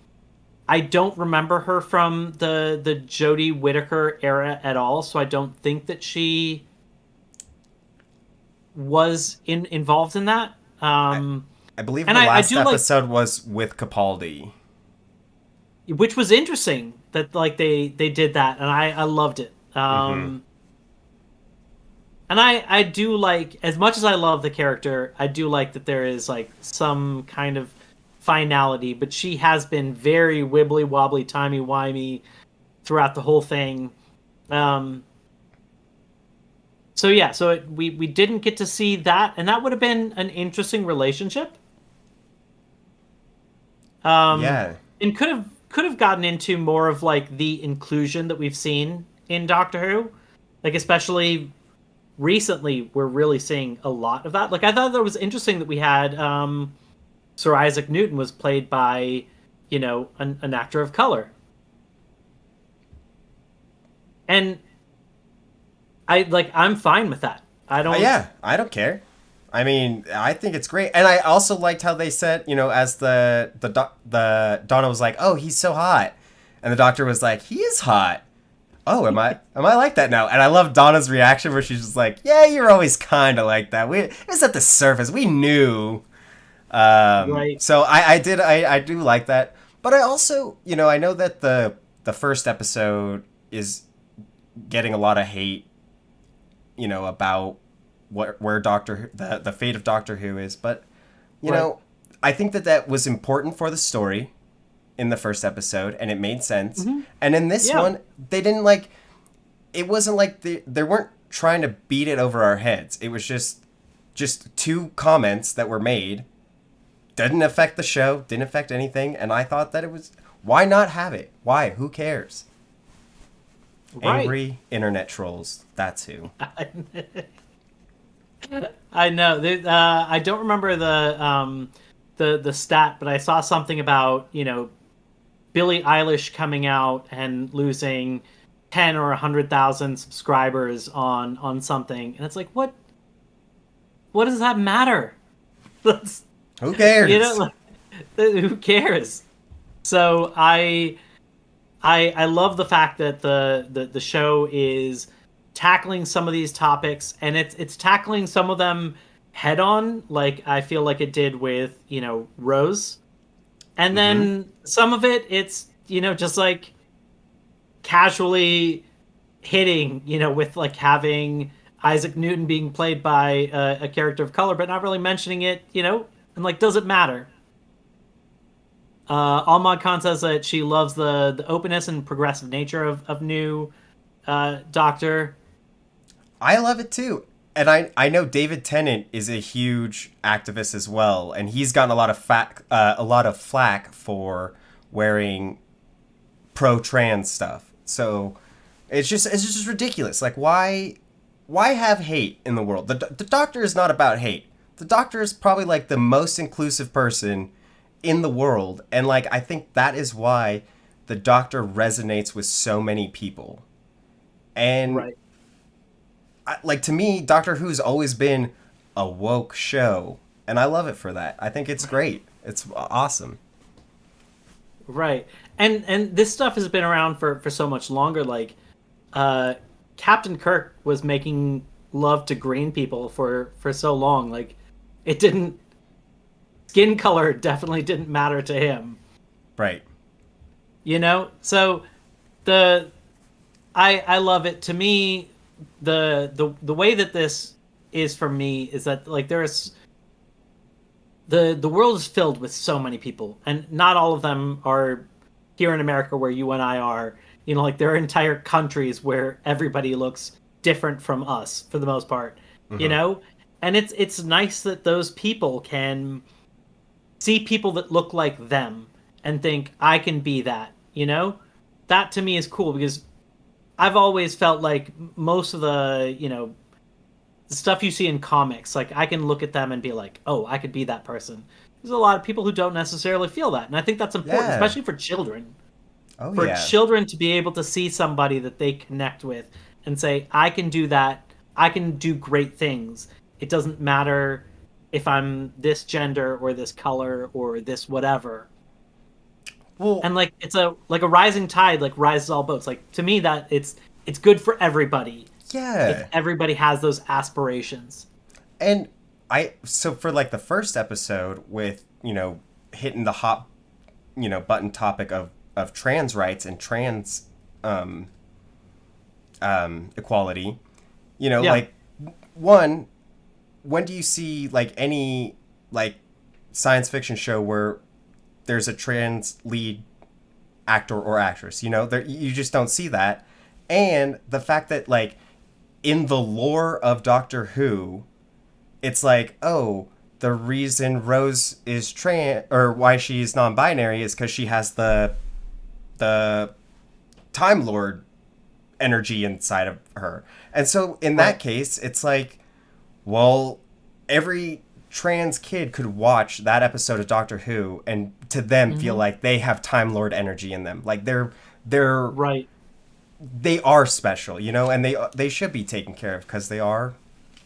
I don't remember her from the Jodie Whittaker era at all, so I don't think that she was involved in that. I believe And her I last do like, episode was with Capaldi. which was interesting that like they did that, and I loved it. Mm-hmm. And I do like, as much as I love the character, I do like that there is like some kind of finality, but she has been very wibbly wobbly, timey wimey throughout the whole thing. Um, so yeah, so we didn't get to see that, and that would have been an interesting relationship. Yeah. And could have gotten into more of like the inclusion that we've seen in Doctor Who, like especially recently we're really seeing a lot of that. Like I thought that was interesting that we had Sir Isaac Newton was played by, an actor of color. And I'm fine with that. I don't Yeah, I don't care. I mean, I think it's great, and I also liked how they said, as the Donna was like, "Oh, he's so hot," and the Doctor was like, "He is hot." Oh, am I like that now? And I love Donna's reaction where she's just like, "Yeah, you're always kind of like that. It's at the surface. We knew." right. So I do like that, but I also, I know that the first episode is getting a lot of hate, about where the fate of Doctor Who is, but Right. I think that was important for the story in the first episode, and it made sense. Mm-hmm. And in this Yeah. one, they didn't it wasn't like they weren't trying to beat it over our heads. It was just two comments that were made. Didn't affect the show, didn't affect anything, and I thought that it was, why not have it? Why? Who cares? Right. Angry internet trolls. That's who. I know. I don't remember the stat, but I saw something about Billie Eilish coming out and losing 10 or 100,000 subscribers on something, and it's like, what does that matter? That's, Who cares? like, who cares? So I love the fact that the show is tackling some of these topics, and it's tackling some of them head on, like I feel like it did with Rose, and then some of it's just like casually hitting with like having Isaac Newton being played by a character of color, but not really mentioning it, and like, does it matter? Almond Khan says that she loves the openness and progressive nature of new Doctor. I love it too. And I know David Tennant is a huge activist as well, and he's gotten a lot of flack for wearing pro-trans stuff. So it's just ridiculous. Like, why have hate in the world? The Doctor is not about hate. The Doctor is probably like the most inclusive person in the world, and like, I think that is why the Doctor resonates with so many people. And Right. like, to me, Doctor Who's always been a woke show, and I love it for that. I think it's great. It's awesome. Right. And this stuff has been around for so much longer. Like, Captain Kirk was making love to green people for so long. Like, it didn't. Skin color definitely didn't matter to him. Right. So the I love it. To me, the way that this is for me is that like there's the world is filled with so many people, and not all of them are here in America where you and I are. You know, like there are entire countries where everybody looks different from us for the most part. You Hmm. know, and it's nice that those people can see people that look like them and think I can be that. You know, that to me is cool because I've always felt like most of the the stuff you see in comics, like I can look at them and be like, oh, I could be that person. There's a lot of people who don't necessarily feel that, and I think that's important, Yeah. especially for children. Oh For yeah. children to be able to see somebody that they connect with and say, I can do that. I can do great things. It doesn't matter if I'm this gender or this color or this whatever. Well, And like it's a like a rising tide like rises all boats. Like to me that it's good for everybody if yeah. everybody has those aspirations. And so for like the first episode with, hitting the hot, button topic of trans rights and trans um equality, Yeah. like one, when do you see like any like science fiction show where there's a trans lead actor or actress? You just don't see that. And the fact that like in the lore of Doctor Who, it's like, oh, the reason Rose is trans or why she's non-binary is because she has the Time Lord energy inside of her. And so in Right. that case, it's like, well, every trans kid could watch that episode of Doctor Who and to them feel Hmm. like they have Time Lord energy in them. Like they're Right. they are special, and they should be taken care of because they are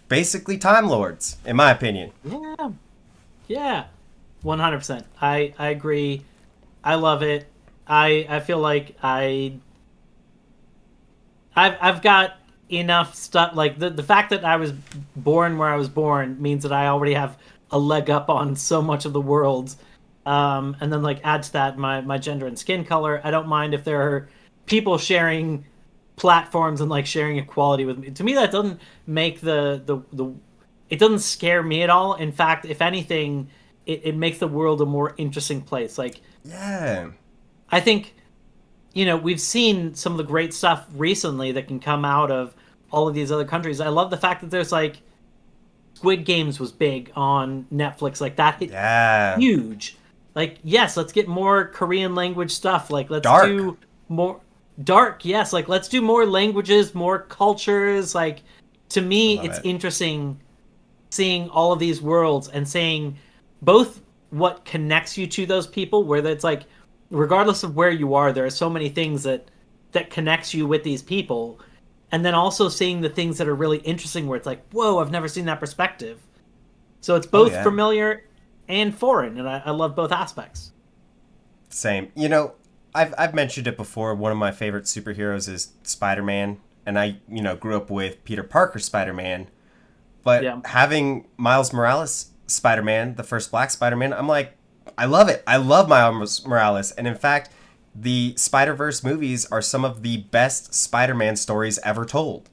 basically Time Lords, in my opinion. Yeah. Yeah. 100%. I agree. I love it. I feel like I've got enough stuff like the fact that I was born where I was born means that I already have a leg up on so much of the world. And then like add to that my gender and skin color. I don't mind if there are people sharing platforms and like sharing equality with me. To me that doesn't make the it doesn't scare me at all. In fact, if anything, it makes the world a more interesting place. Like Yeah. I think we've seen some of the great stuff recently that can come out of all of these other countries. I love the fact that there's like Squid Games was big on Netflix. Like that hit Yeah. huge. Like yes, let's get more Korean language stuff. Like let's Dark. do more dark. Yes, like let's do more languages, more cultures. Like to I me, love it's it. interesting seeing all of these worlds and saying both what connects you to those people, where it's like regardless of where you are, there are so many things that connects you with these people, and then also seeing the things that are really interesting where it's like, whoa, I've never seen that perspective. So it's Oh both yeah. familiar and foreign, and I love both aspects. Same. I've mentioned it before. One of my favorite superheroes is Spider-Man, and I, grew up with Peter Parker Spider-Man. But Yeah, having Miles Morales Spider-Man, the first Black Spider-Man, I'm like, I love it. I love Miles Morales, and in fact, the Spider-Verse movies are some of the best Spider-Man stories ever told.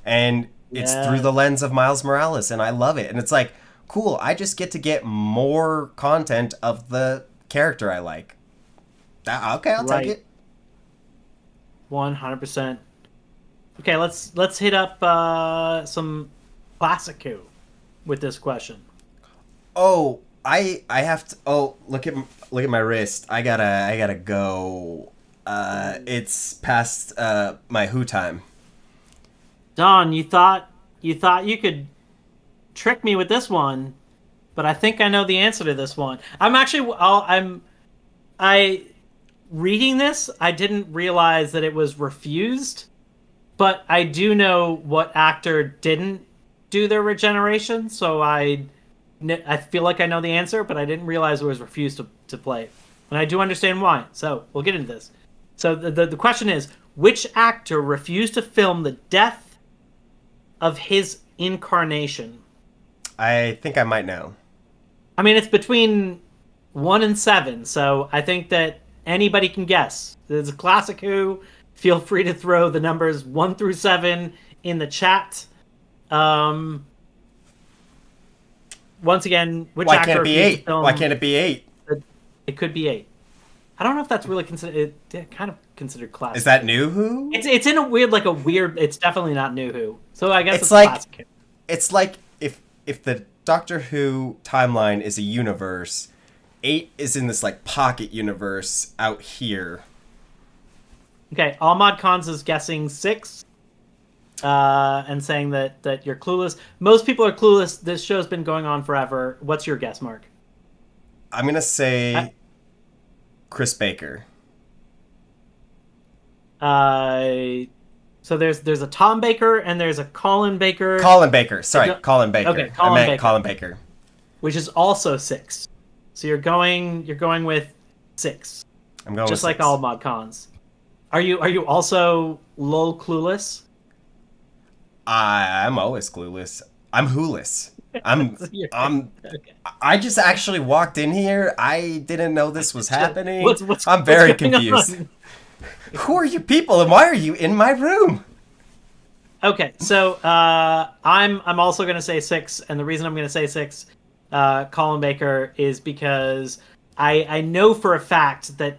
And it's through the yes, lens of Miles Morales, and I love it. And it's like, cool, I just get to get more content of the character I like. Okay, I'll take right, it. 100%. Okay, let's hit up some classic with this question. Oh, I have to. Oh, look at my wrist. I gotta go. It's past my Who time. Don, you thought you could trick me with this one, but I think I know the answer to this one. I'm actually I reading this, I didn't realize that it was refused, but I do know what actor didn't do their regeneration, so I feel like I know the answer, but I didn't realize it was refused to play. And I do understand why. So, we'll get into this. So the question is, which actor refused to film the death of his incarnation? I think I might know. I mean, it's between 1 and 7, so I think that anybody can guess. It's a classic Who feel free to throw the numbers 1 through 7 in the chat. Once again, which Why actor can't it be appears in 8? film? Why can't it be 8? It could be 8. I don't know if that's really considered. Kind of considered classic. Is that New Who? It's in a weird. It's definitely not New Who. So I guess it's like classic. It's like if the Doctor Who timeline is a universe, 8 is in this like pocket universe out here. Okay, Ahmad Khan's is guessing 6, and saying that you're clueless. Most people are clueless. This show's been going on forever. What's your guess, Mark? I'm gonna say Chris Baker. So there's a Tom Baker and there's a Colin Baker. Colin Baker. Sorry, Colin Baker. Okay, I meant Colin Baker. Which is also 6. So you're going with 6. I'm going just with like 6. all Mod Cons. Are you also lol clueless? I'm always clueless. I'm wholess. Okay. I just actually walked in here. I didn't know this was happening. I'm what's very going confused. on? Who are you people and why are you in my room? Okay, so I'm also gonna say 6, and the reason I'm gonna say 6, Colin Baker, is because I know for a fact that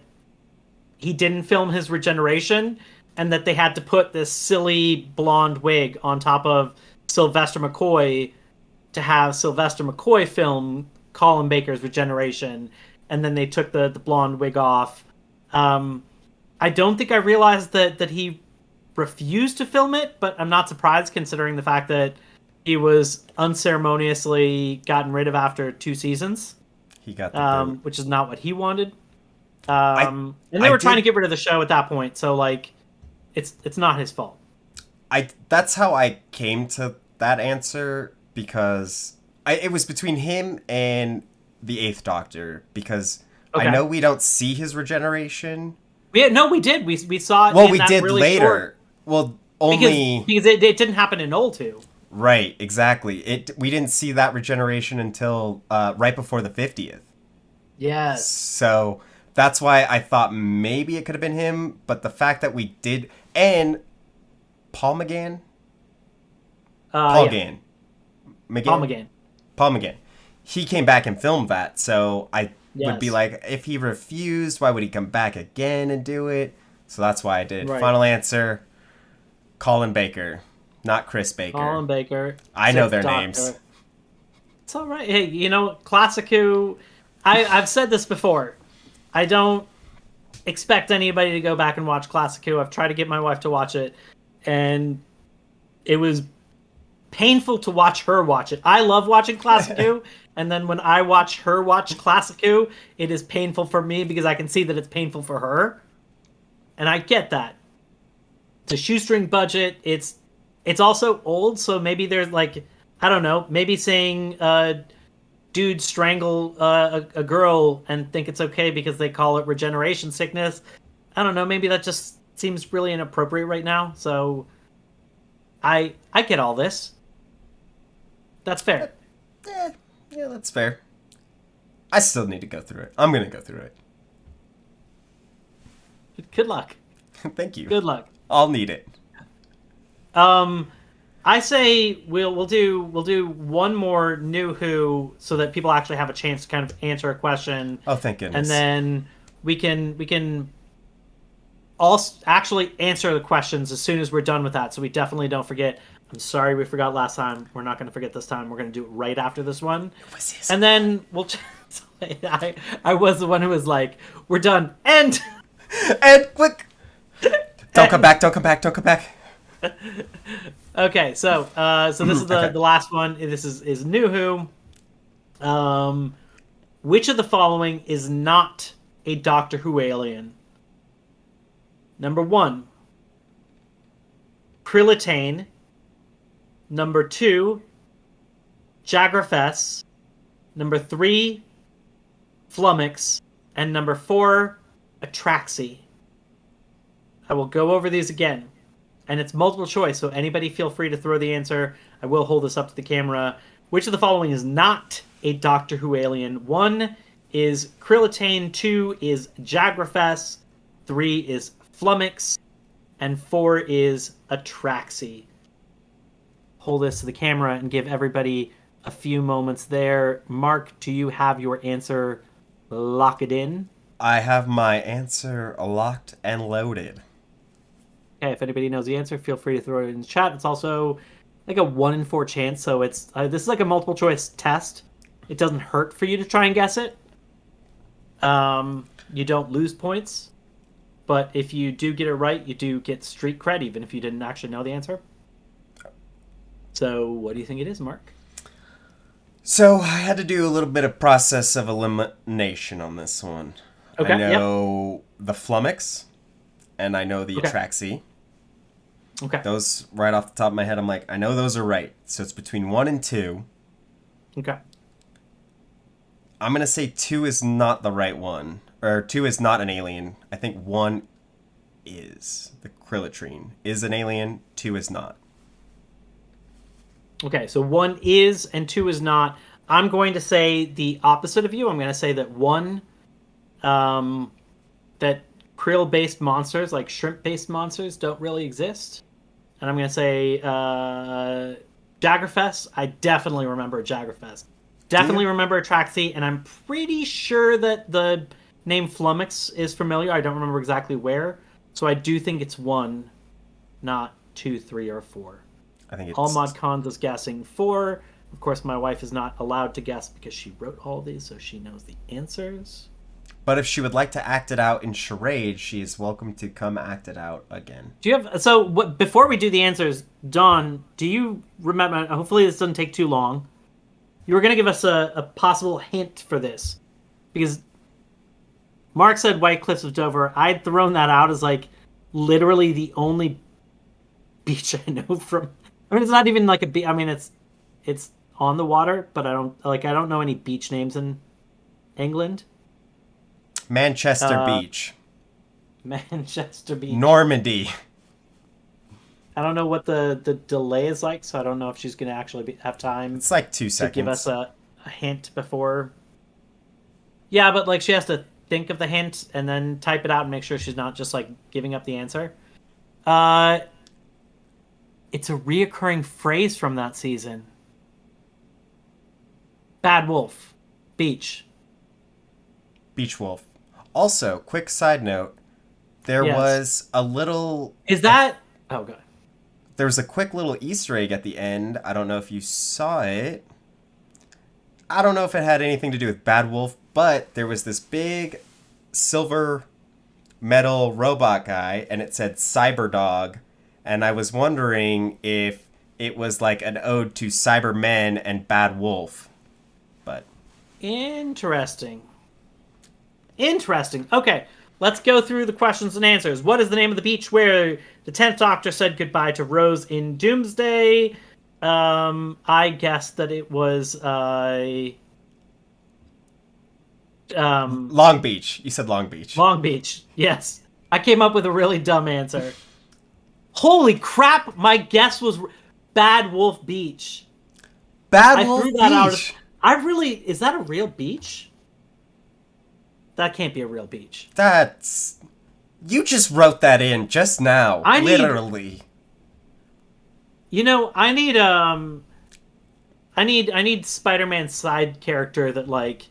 he didn't film his regeneration, and that they had to put this silly blonde wig on top of Sylvester McCoy to have Sylvester McCoy film Colin Baker's regeneration, and then they took the blonde wig off. I don't think I realized that he refused to film it, but I'm not surprised considering the fact that he was unceremoniously gotten rid of after 2 seasons. He got the which is not what he wanted. And they were trying to get rid of the show at that point, so like it's not his fault. That's how I came to that answer, because it was between him and the 8th Doctor, because I know we don't see his regeneration. We did. We saw it. Well, in we that did really later. Short, well, only because it didn't happen in Old 2. Right, exactly. We didn't see that regeneration until right before the 50th. Yes. So that's why I thought maybe it could have been him, but the fact that we did, and Paul McGann? Paul McGann. Paul McGann. He came back and filmed that, so I would be like, if he refused, why would he come back again and do it? So that's why I did. Right. Final answer, Colin Baker, not Chris Baker. Colin Baker. I know their names. It's all right. Hey, Classic Who, I've said this before. I don't expect anybody to go back and watch Classic Who. I've tried to get my wife to watch it, and it was painful to watch her watch it. I love watching Classic Who, and then when I watch her watch Classic Who, it is painful for me because I can see that it's painful for her. And I get that. It's a shoestring budget. It's also old, so maybe there's like, I don't know, maybe saying dude strangle a girl and think it's okay because they call it regeneration sickness. I don't know, maybe that just seems really inappropriate right now. So I get all this. That's fair. Yeah, that's fair. I still need to go through it. I'm going to go through it. Good luck. Thank you. Good luck. I'll need it. I say we'll do one more New Who so that people actually have a chance to kind of answer a question. Oh, thank goodness. And then we can all actually answer the questions as soon as we're done with that, so we definitely don't forget. I'm sorry we forgot last time. We're not going to forget this time. We're going to do it right after this one. And then we'll... I was the one who was like, we're done. And quick! Don't come back. Okay, so this is the last one. This is New Who. Which of the following is not a Doctor Who alien? Number 1, Krillitane. Number 2, Jagrafess. Number 3, Flummox. And number 4, Atraxi. I will go over these again. And it's multiple choice, so anybody feel free to throw the answer. I will hold this up to the camera. Which of the following is not a Doctor Who alien? 1 is Krillitane, 2 is Jagrafess, 3 is Flummox, and 4 is Atraxi. Hold this to the camera and give everybody a few moments there. Mark, do you have your answer locked in? I have my answer locked and loaded. Okay, if anybody knows the answer, feel free to throw it in the chat. It's also like a 1 in 4 chance, so it's this is like a multiple choice test. It doesn't hurt for you to try and guess it. You don't lose points, but if you do get it right, you do get street cred, even if you didn't actually know the answer. So, what do you think it is, Mark? So, I had to do a little bit of process of elimination on this one. Okay, I know the flummox, and I know the atraxi. Okay. Those, right off the top of my head, I'm like, I know those are right. So, it's between 1 and 2. Okay. I'm going to say 2 is not the right one. Or 2 is not an alien. I think 1 is. The Krilitrine is an alien. 2 is not. Okay, so 1 is and 2 is not. I'm going to say the opposite of you. I'm going to say that 1, that krill-based monsters, like shrimp-based monsters, don't really exist. And I'm going to say Jaggerfest. I definitely remember Jaggerfest. Definitely remember Atraxi, and I'm pretty sure that the name Flummox is familiar. I don't remember exactly where. So I do think it's 1, not 2, 3, or 4. I think it's... All Mod Cons is guessing 4. Of course, my wife is not allowed to guess because she wrote all these, so she knows the answers. But if she would like to act it out in charade, she is welcome to come act it out again. Do you have... So, before we do the answers, Dawn, do you remember... Hopefully this doesn't take too long. You were going to give us a possible hint for this. Because Mark said White Cliffs of Dover. I'd thrown that out as, like, literally the only beach I know from... I mean, it's not even like a beach. I mean, it's on the water, but I don't know any beach names in England. Manchester Beach. Manchester Beach. Normandy. I don't know what the delay is like, so I don't know if she's going to actually have time. It's like 2 seconds. To give us a hint before. Yeah, but like she has to think of the hint and then type it out and make sure she's not just like giving up the answer. It's a reoccurring phrase from that season. Bad Wolf. Beach. Beach Wolf. Also, quick side note, there was a little... Is that... Oh, God. There was a quick little Easter egg at the end. I don't know if you saw it. I don't know if it had anything to do with Bad Wolf, but there was this big silver metal robot guy, and it said Cyberdog. And I was wondering if it was like an ode to Cybermen and Bad Wolf. But... Interesting. Okay, let's go through the questions and answers. What is the name of the beach where the 10th Doctor said goodbye to Rose in Doomsday? I guessed that it was... Long Beach. You said Long Beach. Long Beach, yes. I came up with a really dumb answer. Holy crap, my guess was Bad Wolf Beach. Bad Wolf Beach? Is that a real beach? That can't be a real beach. That's... You just wrote that in just now. Literally. You know, I need Spider-Man's side character that, like,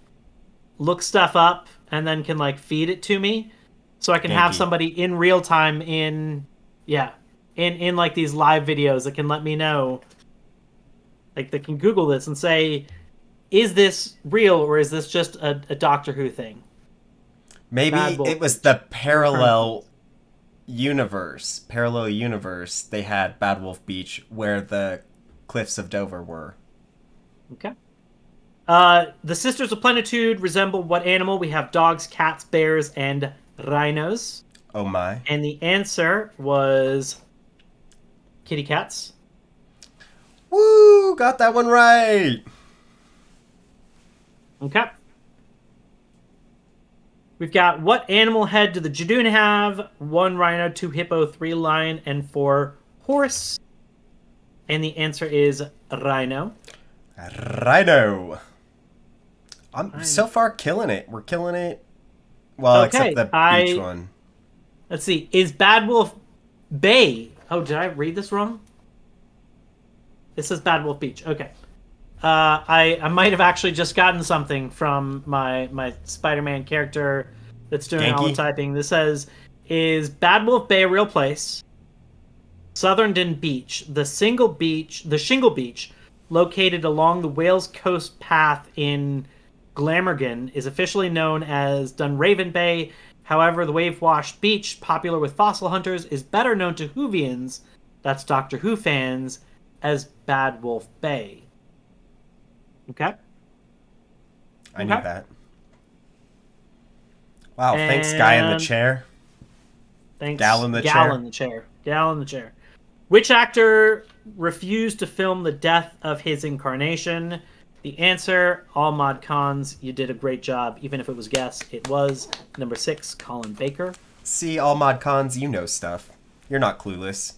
looks stuff up and then can, like, feed it to me. So I can have somebody in real time in like these live videos that can let me know, like, they can Google this and say, is this real or is this just a Doctor Who thing? Maybe it was the parallel universe. They had Bad Wolf Beach where the Cliffs of Dover were. Okay. The Sisters of Plenitude resemble what animal? We have dogs, cats, bears, and rhinos. Oh my. And the answer was kitty cats. Woo! Got that one right! Okay. We've got what animal head do the Jadoon have? 1 rhino, 2 hippo, 3 lion, and 4 horse. And the answer is rhino. Rhino. I'm so far killing it. We're killing it. Well, okay, except the beach one. Let's see. Is Bad Wolf Bay. Oh, did I read this wrong? This says Bad Wolf Beach. Okay. I might have actually just gotten something from my Spider-Man character that's doing all the Genki? typing. This says, is Bad Wolf Bay a real place? Southernton Beach, the Shingle Beach, located along the Wales Coast Path in Glamorgan, is officially known as Dunraven Bay. However, the wave-washed beach, popular with fossil hunters, is better known to Whovians, that's Doctor Who fans, as Bad Wolf Bay. Okay. I knew that. Wow, thanks, guy in the chair. Thanks, Gal in the Gal chair. in the chair. Gal in the chair. Which actor refused to film the death of his incarnation? The answer, Ahmad Khan's. You did a great job, even if it was guess. It was number 6, Colin Baker. See, all mod cons, you know stuff. You're not clueless.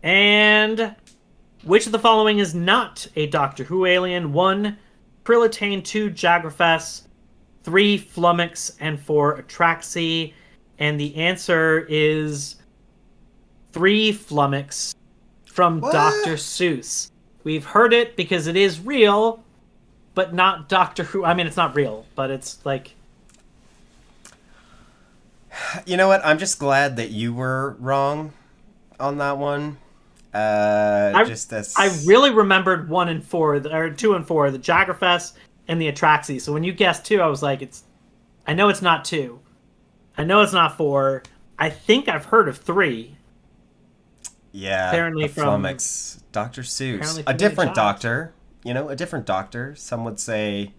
And which of the following is not a Doctor Who alien? 1, Prilitane, 2, Jagrafess, 3, Flummox, and 4, Atraxi. And the answer is 3, Flummox from What? Dr. Seuss. We've heard it because it is real, but not Doctor Who. I mean, it's not real, but it's like... You know what? I'm just glad that you were wrong on that one. I really remembered 1 and 4, or 2 and 4, the Jagrafess and the Atraxi. So when you guessed 2, I was like, I know it's not 2. I know it's not 4. I think I've heard of 3. Yeah, apparently from Flummox. Dr. Seuss. from A different the doctor. You know, a different doctor. Some would say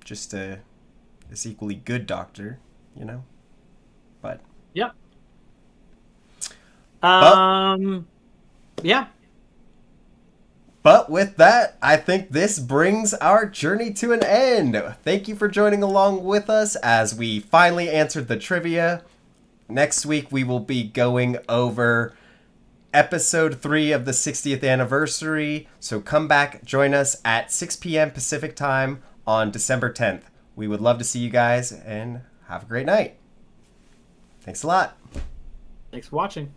just this equally good doctor, you know? But. Yep. Yeah. But with that, I think this brings our journey to an end. Thank you for joining along with us as we finally answered the trivia. Next week, we will be going over episode 3 of the 60th anniversary. So come back, join us at 6 p.m. Pacific time on December 10th. We would love to see you guys and have a great night. Thanks a lot. Thanks for watching.